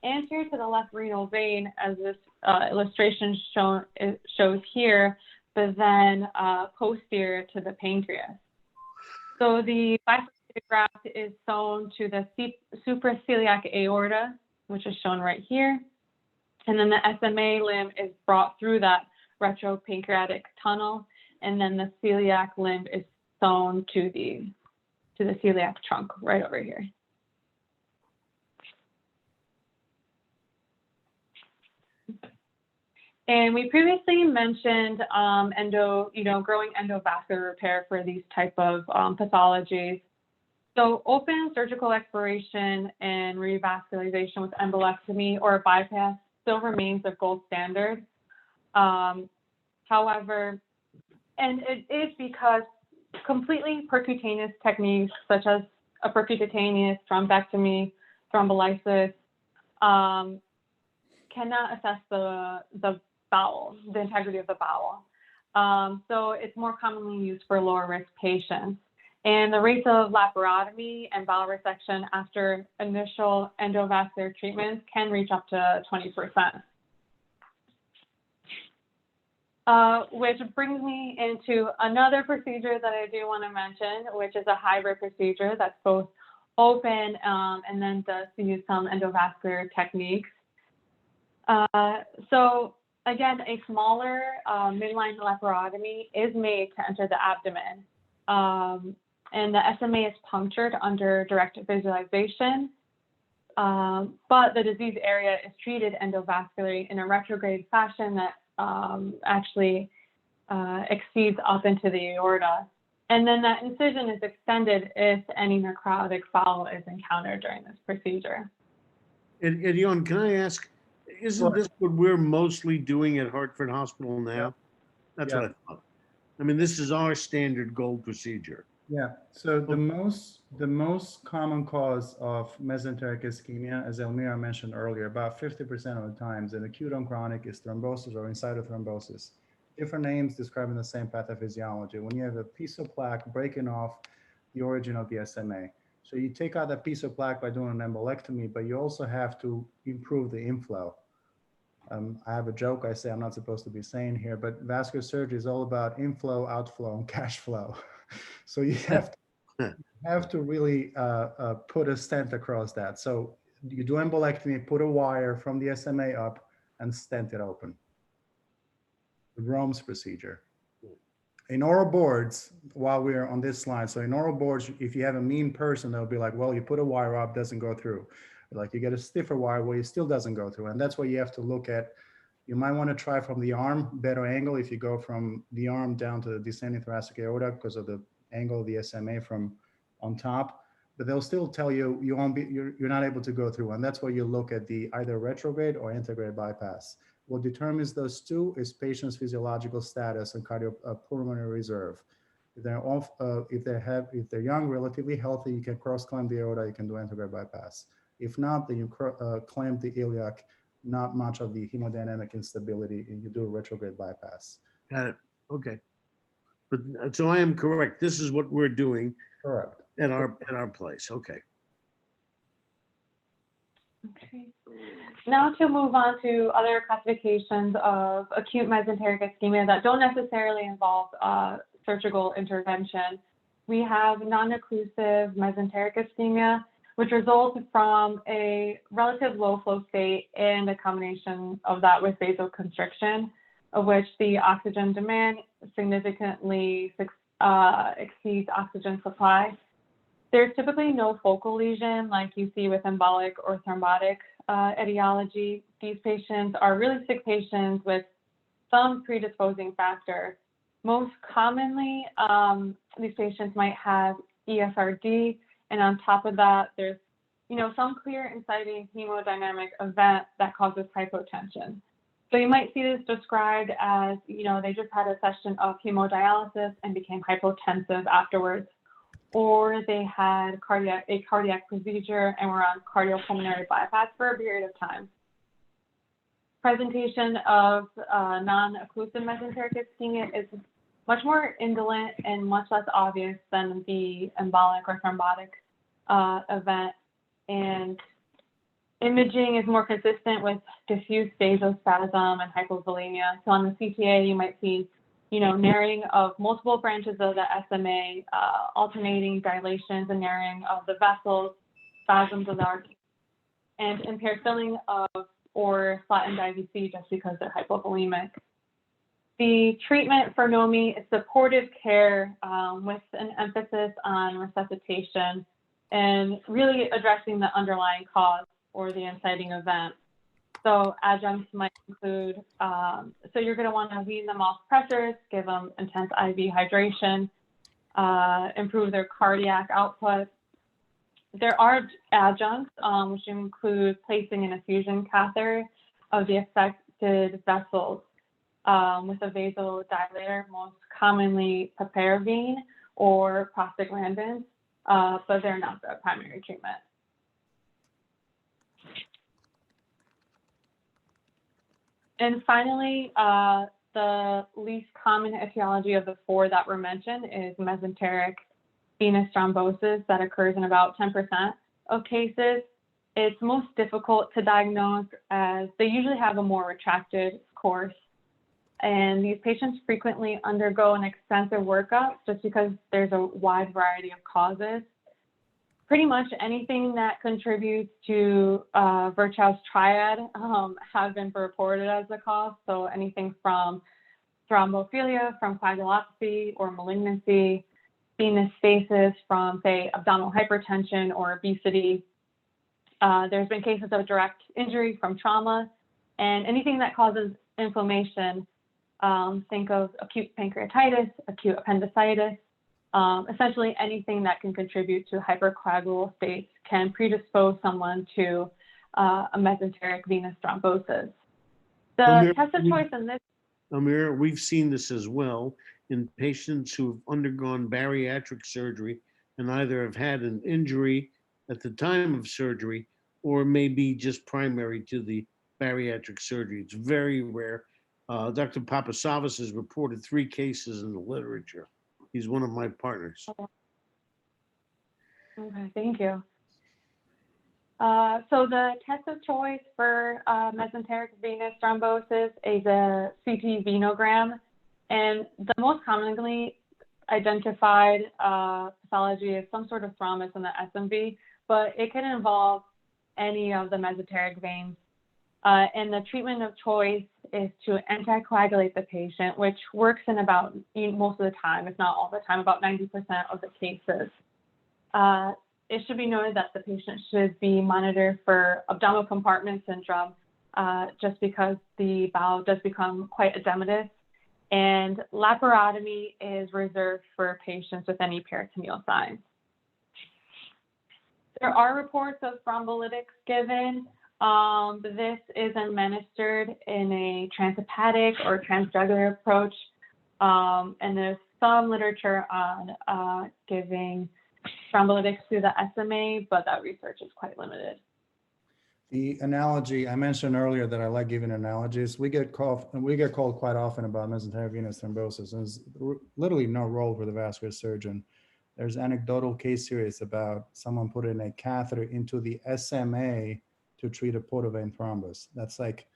anterior to the left renal vein, as this illustration shows here, but then posterior to the pancreas. So the bifurcated graft is sewn to the supraceliac aorta, which is shown right here. And then the SMA limb is brought through that retropancreatic tunnel, and then the celiac limb is sewn to the celiac trunk right over here. And we previously mentioned growing endovascular repair for these type of pathologies. So open surgical exploration and revascularization with embolectomy or bypass still remains the gold standard. However, and it is because completely percutaneous techniques such as a percutaneous thrombectomy, thrombolysis, cannot assess the bowel, the integrity of the bowel. So it's more commonly used for lower risk patients. And the rates of laparotomy and bowel resection after initial endovascular treatments can reach up to 20%. Which brings me into another procedure that I do want to mention, which is a hybrid procedure that's both open and then does use some endovascular techniques. So again, a smaller midline laparotomy is made to enter the abdomen. And the SMA is punctured under direct visualization, but the disease area is treated endovascularly in a retrograde fashion that actually exceeds up into the aorta. And then that incision is extended if any necrotic bowel is encountered during this procedure. And Erion, can I ask, isn't this what we're mostly doing at Hartford Hospital now? That's what I thought. I mean, this is our standard gold procedure. Yeah, so the most common cause of mesenteric ischemia, as Elmira mentioned earlier, about 50% of the times in acute on chronic is thrombosis or incidothrombosis. Different names describing the same pathophysiology. When you have a piece of plaque breaking off the origin of the SMA. So you take out that piece of plaque by doing an embolectomy, but you also have to improve the inflow. I have a joke I say I'm not supposed to be saying here, but vascular surgery is all about inflow, outflow, and cash flow. So you have to really put a stent across that. So you do embolectomy, put a wire from the SMA up and stent it open. The Rome's procedure. In oral boards, while we're on this slide, so in oral boards, if you have a mean person, they'll be like, well, you put a wire up, doesn't go through. Like you get a stiffer wire where it still doesn't go through. And that's what you have to look at. You might want to try from the arm, better angle if you go from the arm down to the descending thoracic aorta because of the angle of the SMA from on top. But they'll still tell you you're not able to go through. And that's where you look at the either retrograde or antegrade bypass. What determines those two is patient's physiological status and cardiopulmonary reserve. If they're young, relatively healthy, you can cross-clamp the aorta, you can do antegrade bypass. If not, then you clamp the iliac, not much of the hemodynamic instability, and you do a retrograde bypass. Got it. Okay. But so I am correct. This is what we're doing. Correct. At our place. Okay. Okay. Now to move on to other classifications of acute mesenteric ischemia that don't necessarily involve surgical intervention. We have non-occlusive mesenteric ischemia, which results from a relative low flow state and a combination of that with vasoconstriction, of which the oxygen demand significantly exceeds oxygen supply. There's typically no focal lesion like you see with embolic or thrombotic etiology. These patients are really sick patients with some predisposing factor. Most commonly, these patients might have ESRD, and on top of that, there's some clear inciting hemodynamic event that causes hypotension. So you might see this described as, they just had a session of hemodialysis and became hypotensive afterwards, or they had a cardiac procedure and were on cardiopulmonary bypass for a period of time. Presentation of non-occlusive mesenteric ischemia is much more indolent and much less obvious than the embolic or thrombotic event. And imaging is more consistent with diffuse vasospasm and hypovolemia. So on the CTA, you might see, narrowing of multiple branches of the SMA, alternating dilations and narrowing of the vessels, spasms of the artery, and impaired filling of or flattened IVC just because they're hypovolemic. The treatment for NOMI is supportive care with an emphasis on resuscitation and really addressing the underlying cause or the inciting event. So adjuncts might include, so you're going to want to wean them off pressors, give them intense IV hydration, improve their cardiac output. There are adjuncts, which include placing an infusion catheter of the affected vessels with a vasodilator, most commonly piperavine or prostaglandins, but they're not the primary treatment. And finally, the least common etiology of the four that were mentioned is mesenteric venous thrombosis that occurs in about 10% of cases. It's most difficult to diagnose as they usually have a more retracted course. And these patients frequently undergo an extensive workup just because there's a wide variety of causes. Pretty much anything that contributes to Virchow's triad have been reported as the cause. So anything from thrombophilia, from coagulopathy or malignancy, venous stasis from, say, abdominal hypertension or obesity. There's been cases of direct injury from trauma, and anything that causes inflammation. Think of acute pancreatitis, acute appendicitis. Essentially anything that can contribute to hypercoagulable states can predispose someone to a mesenteric venous thrombosis. The test of choice in this. Elmira, we've seen this as well. in patients who've undergone bariatric surgery and either have had an injury at the time of surgery or maybe just primary to the bariatric surgery. It's very rare. Dr. Papasavas has reported 3 cases in the literature. He's one of my partners. Okay, thank you. So the test of choice for mesenteric venous thrombosis is a CT venogram, and the most commonly identified pathology is some sort of thrombus in the SMV, but it can involve any of the mesenteric veins. And the treatment of choice is to anticoagulate the patient, which works in about most of the time, if not all the time, about 90% of the cases. It should be noted that the patient should be monitored for abdominal compartment syndrome, just because the bowel does become quite edematous, and laparotomy is reserved for patients with any peritoneal signs. There are reports of thrombolytics given. This is administered in a transhepatic or transjugular approach, and there's some literature on giving thrombolytics through the SMA, but that research is quite limited. The analogy I mentioned earlier that I like giving analogies. We get called quite often about mesenteric venous thrombosis, and there's literally no role for the vascular surgeon. There's anecdotal case series about someone putting a catheter into the SMA to treat a portovein thrombus. That's like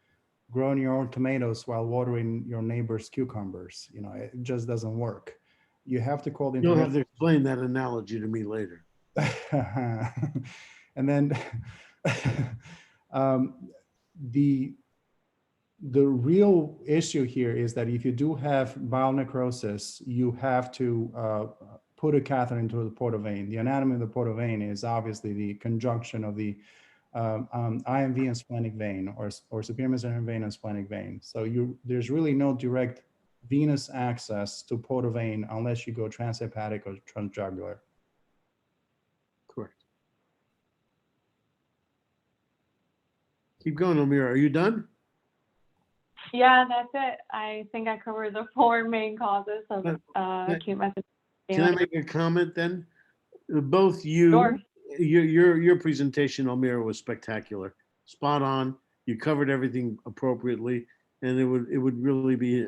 growing your own tomatoes while watering your neighbor's cucumbers. You know, it just doesn't work. You have to call the You'll have to explain that analogy to me later. And then the real issue here is that if you do have bowel necrosis, you have to put a catheter into the portovein. The anatomy of the portovein is obviously the conjunction of the IMV and splenic vein, or superior mesenteric vein and splenic vein. So there's really no direct venous access to portovein unless you go transhepatic or transjugular. Correct. Keep going, Elmira. Are you done? Yeah, that's it. I think I covered the 4 main causes of acute mesenteric. Can I make a comment then? Both you, Sure. your presentation, Elmira, was spectacular. Spot on. You covered everything appropriately, and it would really be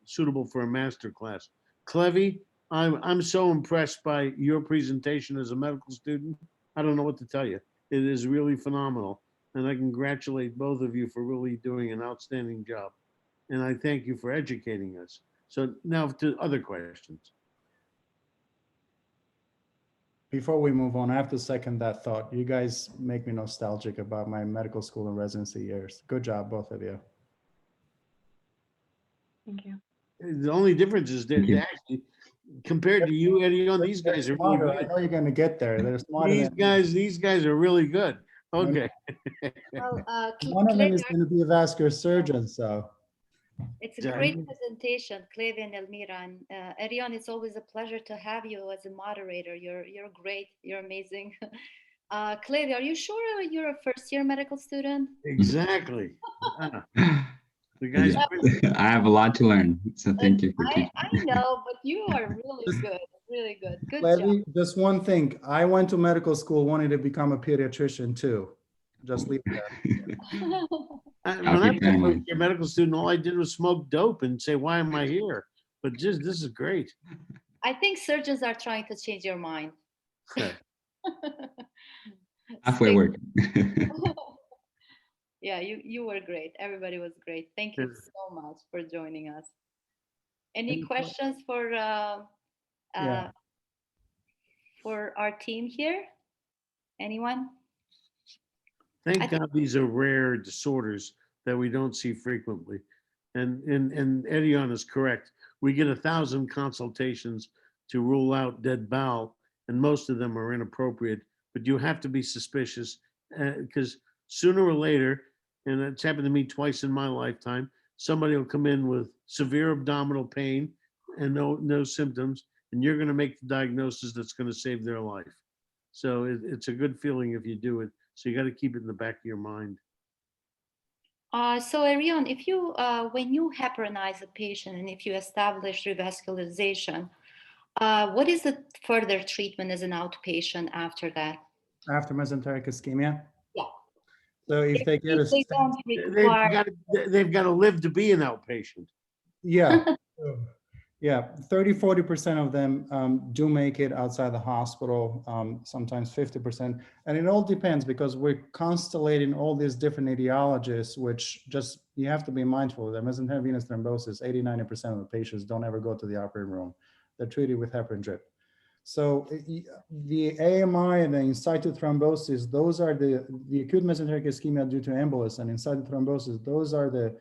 suitable for a master class. Klevi, I'm so impressed by your presentation as a medical student. I don't know what to tell you. It is really phenomenal, and I congratulate both of you for really doing an outstanding job. And I thank you for educating us. So now to other questions. Before we move on, I have to second that thought. You guys make me nostalgic about my medical school and residency years. Good job, both of you. Thank you. The only difference is that actually, compared to you, Erion, these guys are really Smarter. I good. know you're going to get there. They're smarter than These guys are really good. Okay. Well, one of them is Klevi, going to be a vascular surgeon, so. it's a great presentation, Klevi and Elmira. And Erion, it's always a pleasure to have you as a moderator. You're great. You're amazing. Klevi, are you sure you're a first-year medical student? Exactly. The guys. I have a lot to learn, so thank you for teaching. I know, but you are really good. Really good. Good Klevi, job. just one thing. I went to medical school wanting to become a pediatrician too. Just leave it there. When I was a first-year medical student, all I did was smoke dope and say, "Why am I here?" But this is great. I think surgeons are trying to change your mind. Halfway work. Yeah, you were great. Everybody was great. Thank you so much for joining us. Any questions for our team here? Anyone? Thank God these are rare disorders that we don't see frequently. And Erion is correct. We get 1,000 consultations to rule out dead bowel, and most of them are inappropriate. But you have to be suspicious because sooner or later, and it's happened to me twice in my lifetime, somebody will come in with severe abdominal pain and no symptoms, and you're going to make the diagnosis that's going to save their life. So it's a good feeling if you do it. So you got to keep it in the back of your mind. So Erion, if you, when you heparinize a patient and if you establish revascularization, what is the further treatment as an outpatient after that? After mesenteric ischemia. Yeah. So if they get a If they stent, don't require, They've got to live to be an outpatient. yeah, yeah, 30–40% of them do make it outside the hospital, sometimes 50%. And it all depends because we're constellating all these different etiologies, which just, you have to be mindful of them. Mesenteric venous thrombosis, 80–90% of the patients don't ever go to the operating room. They're treated with heparin drip. So the AMI and the in situ thrombosis, those are the acute mesenteric ischemia due to embolus and in situ thrombosis, those are the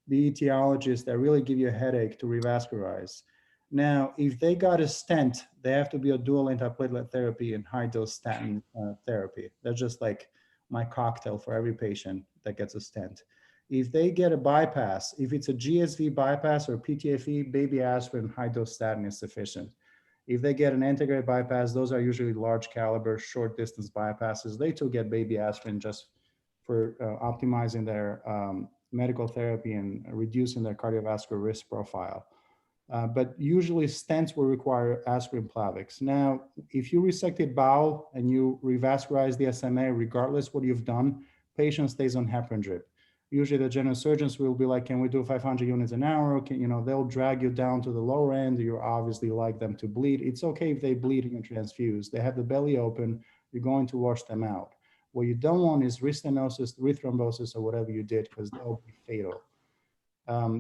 etiologies that really give you a headache to revascularize. Now, if they got a stent, they have to be a dual antiplatelet therapy and high dose statin therapy. That's just like my cocktail for every patient that gets a stent. If they get a bypass, if it's a GSV bypass or PTFE, baby aspirin, high dose statin is sufficient. If they get an antegrade bypass, those are usually large caliber, short distance bypasses. They too get baby aspirin just for optimizing their medical therapy and reducing their cardiovascular risk profile. But usually stents will require aspirin Plavix. Now, if you resected bowel and you revascularize the SMA, regardless what you've done, patient stays on heparin drip. Usually the general surgeons will be like, can we do 500 units an hour? Can, you know, they'll drag you down to the lower end. You obviously like them to bleed. It's okay if they bleed and you transfuse. They have the belly open. You're going to wash them out. What you don't want is restenosis, rethrombosis, or whatever you did, because they'll be fatal.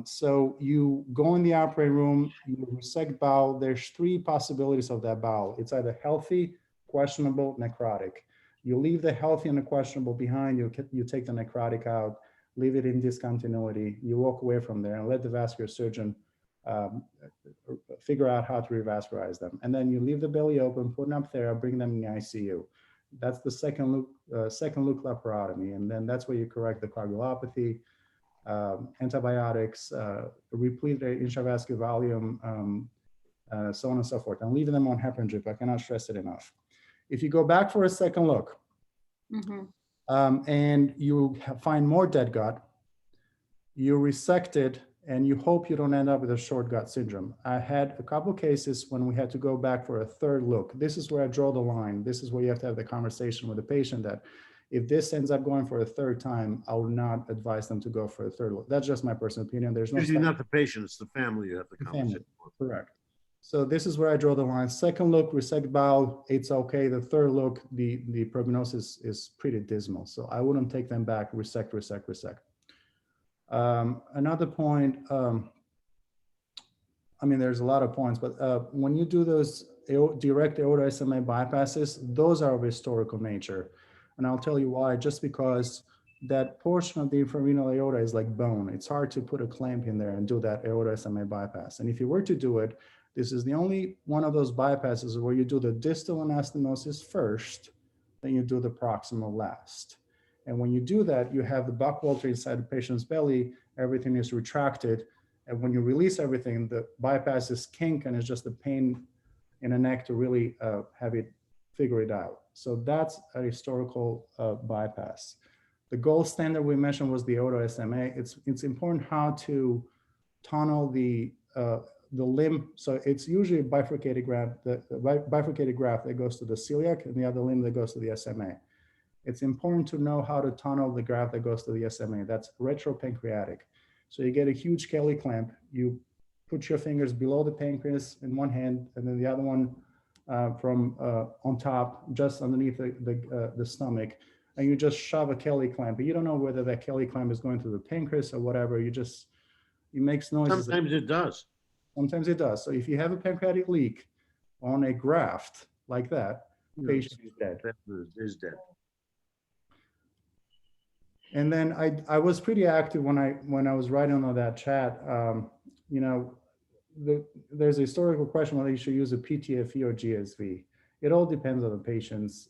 So you go in the operating room, you resect bowel. There's three possibilities of that bowel. It's either healthy, questionable, necrotic. You leave the healthy and the questionable behind. You take the necrotic out, leave it in discontinuity. You walk away from there and let the vascular surgeon figure out how to revascularize them. And then you leave the belly open, put them up there, bring them in the ICU. That's the second loop laparotomy. And then that's where you correct the coagulopathy, antibiotics, replete the intravascular volume, so on and so forth, and leaving them on heparin drip. I cannot stress it enough. If you go back for a second look, and you find more dead gut, you resect it, and you hope you don't end up with a short gut syndrome. I had a couple of cases when we had to go back for a third look. This is where I draw the line. This is where you have to have the conversation with the patient that if this ends up going for a third time, I would not advise them to go for a third look. That's just my personal opinion. There's no Usually not the patient, it's the family you have the conversation with. Correct. So this is where I draw the line. Second look, resect bowel, it's okay. The third look, the prognosis is pretty dismal. So I wouldn't take them back, resect, resect, resect. Another point, I mean, there's a lot of points, but when you do those direct aorta SMA bypasses, those are of historical nature. And I'll tell you why, just because that portion of the infrarenal aorta is like bone. It's hard to put a clamp in there and do that aorta SMA bypass. And if you were to do it, this is the only one of those bypasses where you do the distal anastomosis first, then you do the proximal last. And when you do that, you have the buckwalter inside the patient's belly, everything is retracted. And when you release everything, the bypass is kink and it's just a pain in the neck to really have it figure it out. So that's a historical bypass. The gold standard we mentioned was the aorta SMA. It's important how to tunnel the limb. So it's usually a bifurcated graft, the bifurcated graft that goes to the celiac and the other limb that goes to the SMA. It's important to know how to tunnel the graft that goes to the SMA. That's retropancreatic. So you get a huge Kelly clamp. You put your fingers below the pancreas in one hand, and then the other one from on top, just underneath the stomach, and you just shove a Kelly clamp. But you don't know whether that Kelly clamp is going through the pancreas or whatever. It makes noises. Sometimes it does. Sometimes it does. So if you have a pancreatic leak on a graft like that, the patient is dead. That is dead. And then I was pretty active when I was writing on that chat. You know, there's a historical question whether you should use a PTFE or GSV. It all depends on the patient's,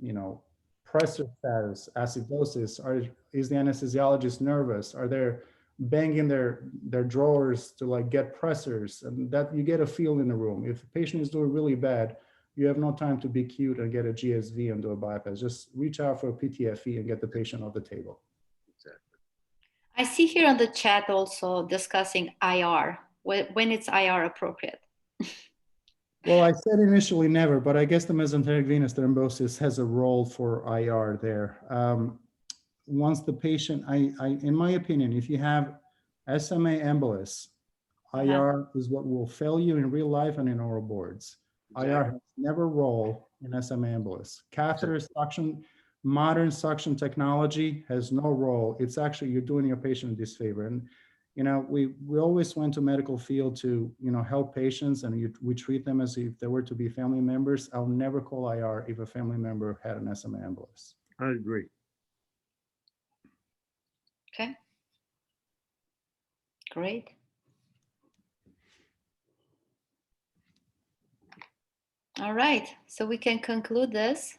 you know, pressor status, acidosis. Is the anesthesiologist nervous? Are they banging their drawers to like get pressors? And that you get a feel in the room. If the patient is doing really bad, you have no time to be cute and get a GSV and do a bypass. Just reach out for a PTFE and get the patient off the table. Exactly. I see here on the chat also discussing IR, when it's IR appropriate. Well, I said initially never, but I guess the mesenteric venous thrombosis has a role for IR there. Once the patient, in my opinion, if you have SMA embolus, IR is what will fail you in real life and in oral boards. IR has never role in SMA embolus. Catheter suction, modern suction technology has no role. It's actually, you're doing your patient a disfavor. And, you know, we always went to medical field to, you know, help patients, and we treat them as if they were to be family members. I'll never call IR if a family member had an SMA embolus. I agree. Okay. Great. All right, so we can conclude this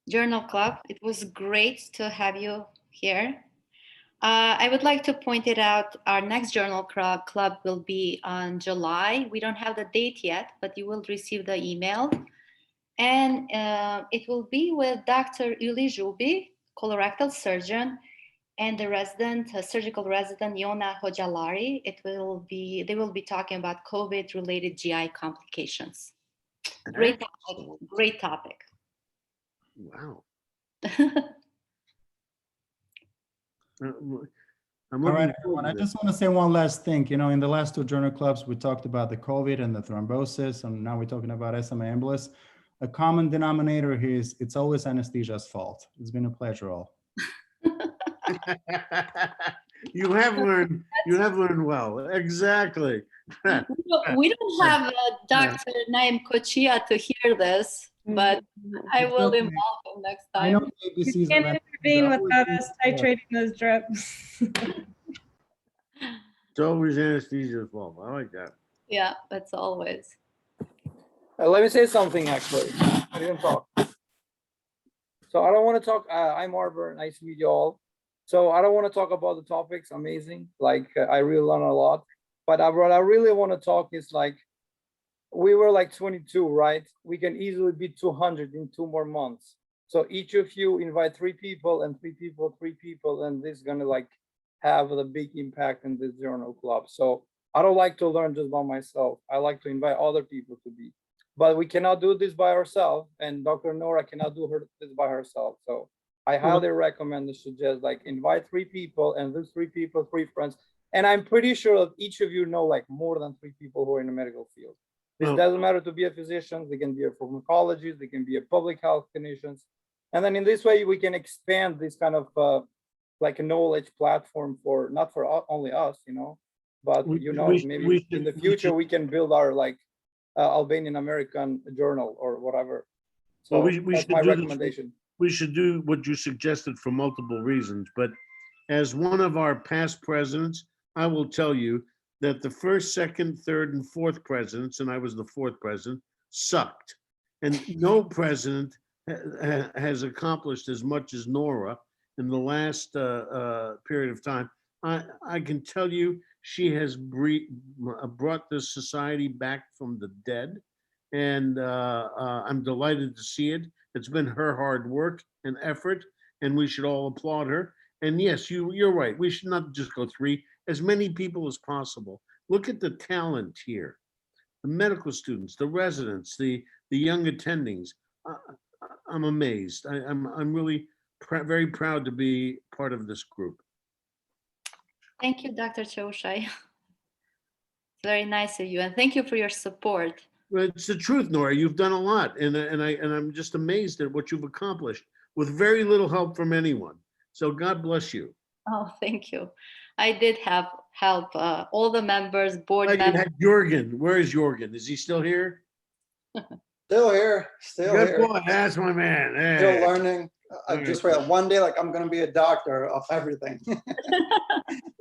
journal club. It was great to have you here. I would like to point it out, our next journal club will be on July. We don't have the date yet, but you will receive the email. And it will be with Dr. Uli Jubi, colorectal surgeon, and the resident, surgical resident, Yona Hojalari. They will be talking about COVID-related GI complications. Great topic. Great topic. Wow. All right, everyone. I just want to say one last thing. You know, in the last two journal clubs, we talked about the COVID and the thrombosis, and now we're talking about SMA embolus. A common denominator here is it's always anesthesia's fault. It's been a pleasure, all. You have learned well. Exactly. We don't have Dr. Naim Kochia to hear this, but I will involve him next time. I know You can't intervene without us titrating those drips. It's always anesthesia's fault. I like that. Yeah, that's always. Let me say something, actually. I didn't talk. So I don't want to talk. I'm Arbor. Nice to meet you all. So I don't want to talk about the topics. Amazing. Like, I really learn a lot. But what I really want to talk is, like, we were like 22, right? We can easily be 200 in 2 more months. So each of you invite 3 people and 3 people, 3 people, and this is going to, like, have a big impact in this journal club. So I don't like to learn just by myself. I like to invite other people to be. But we cannot do this by ourselves, and Dr. Nora cannot do this by herself. So I highly recommend and suggest, like, invite 3 people, and those 3 people, 3 friends. And I'm pretty sure that each of you know, like, more than 3 people who are in the medical field. It doesn't matter to be a physician. They can be a pharmacologist. They can be a public health clinicians. And then in this way, we can expand this kind of like a knowledge platform for not for only us, you know, but you know, maybe in the future we can build our, like, Albanian American journal or whatever. So well, that's my recommendation. We should do what you suggested for multiple reasons, but as one of our past presidents, I will tell you that the first, second, third, and fourth presidents, and I was the 4th president, sucked. And no president has accomplished as much as Nora in the last period of time. I can tell you she has brought this society back from the dead, and I'm delighted to see it. It's been her hard work and effort, and we should all applaud her. And yes, you're right. We should not just go 3, as many people as possible. Look at the talent here. The medical students, the residents, the young attendings. I'm amazed. I'm really very proud to be part of this group. Thank you, Dr. Choshai. It's very nice of you, and thank you for your support. Well, it's the truth, Nora. You've done a lot, and I'm just amazed at what you've accomplished with very little help from anyone. So God bless you. Oh, thank you. I did have help, all the members, board You members. had Jorgen. Where is Jorgen? Is he still here? Still here, still Good here. boy. That's my man. Hey. Still learning. I just realized one day, like, I'm going to be a doctor of everything.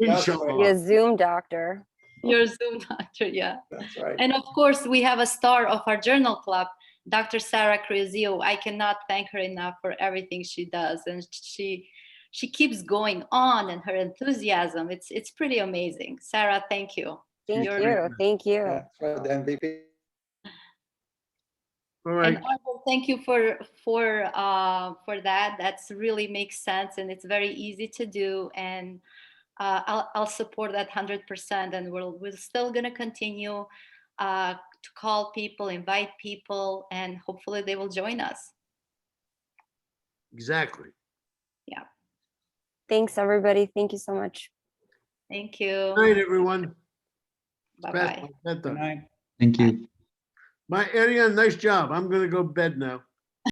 Inshallah. Be a Zoom doctor. Your Zoom doctor, yeah. That's right. And of course, we have a star of our journal club, Dr. Sarah Cruzio. I cannot thank her enough for everything she does, and she keeps going on, and her enthusiasm. It's pretty amazing. Sarah, thank you. Thank you. Thank you. That's right, the MVP. All right. And Arvel, thank you for that. That's really makes sense, and it's very easy to do. And I'll support that 100%, and we're still going to continue to call people, invite people, and hopefully they will join us. Exactly. Yeah. Thanks, everybody. Thank you so much. Thank you. Good night, everyone. Bye Past bye. my bedtime. Good night. Thank you. My Erion, nice job. I'm gonna go to bed now.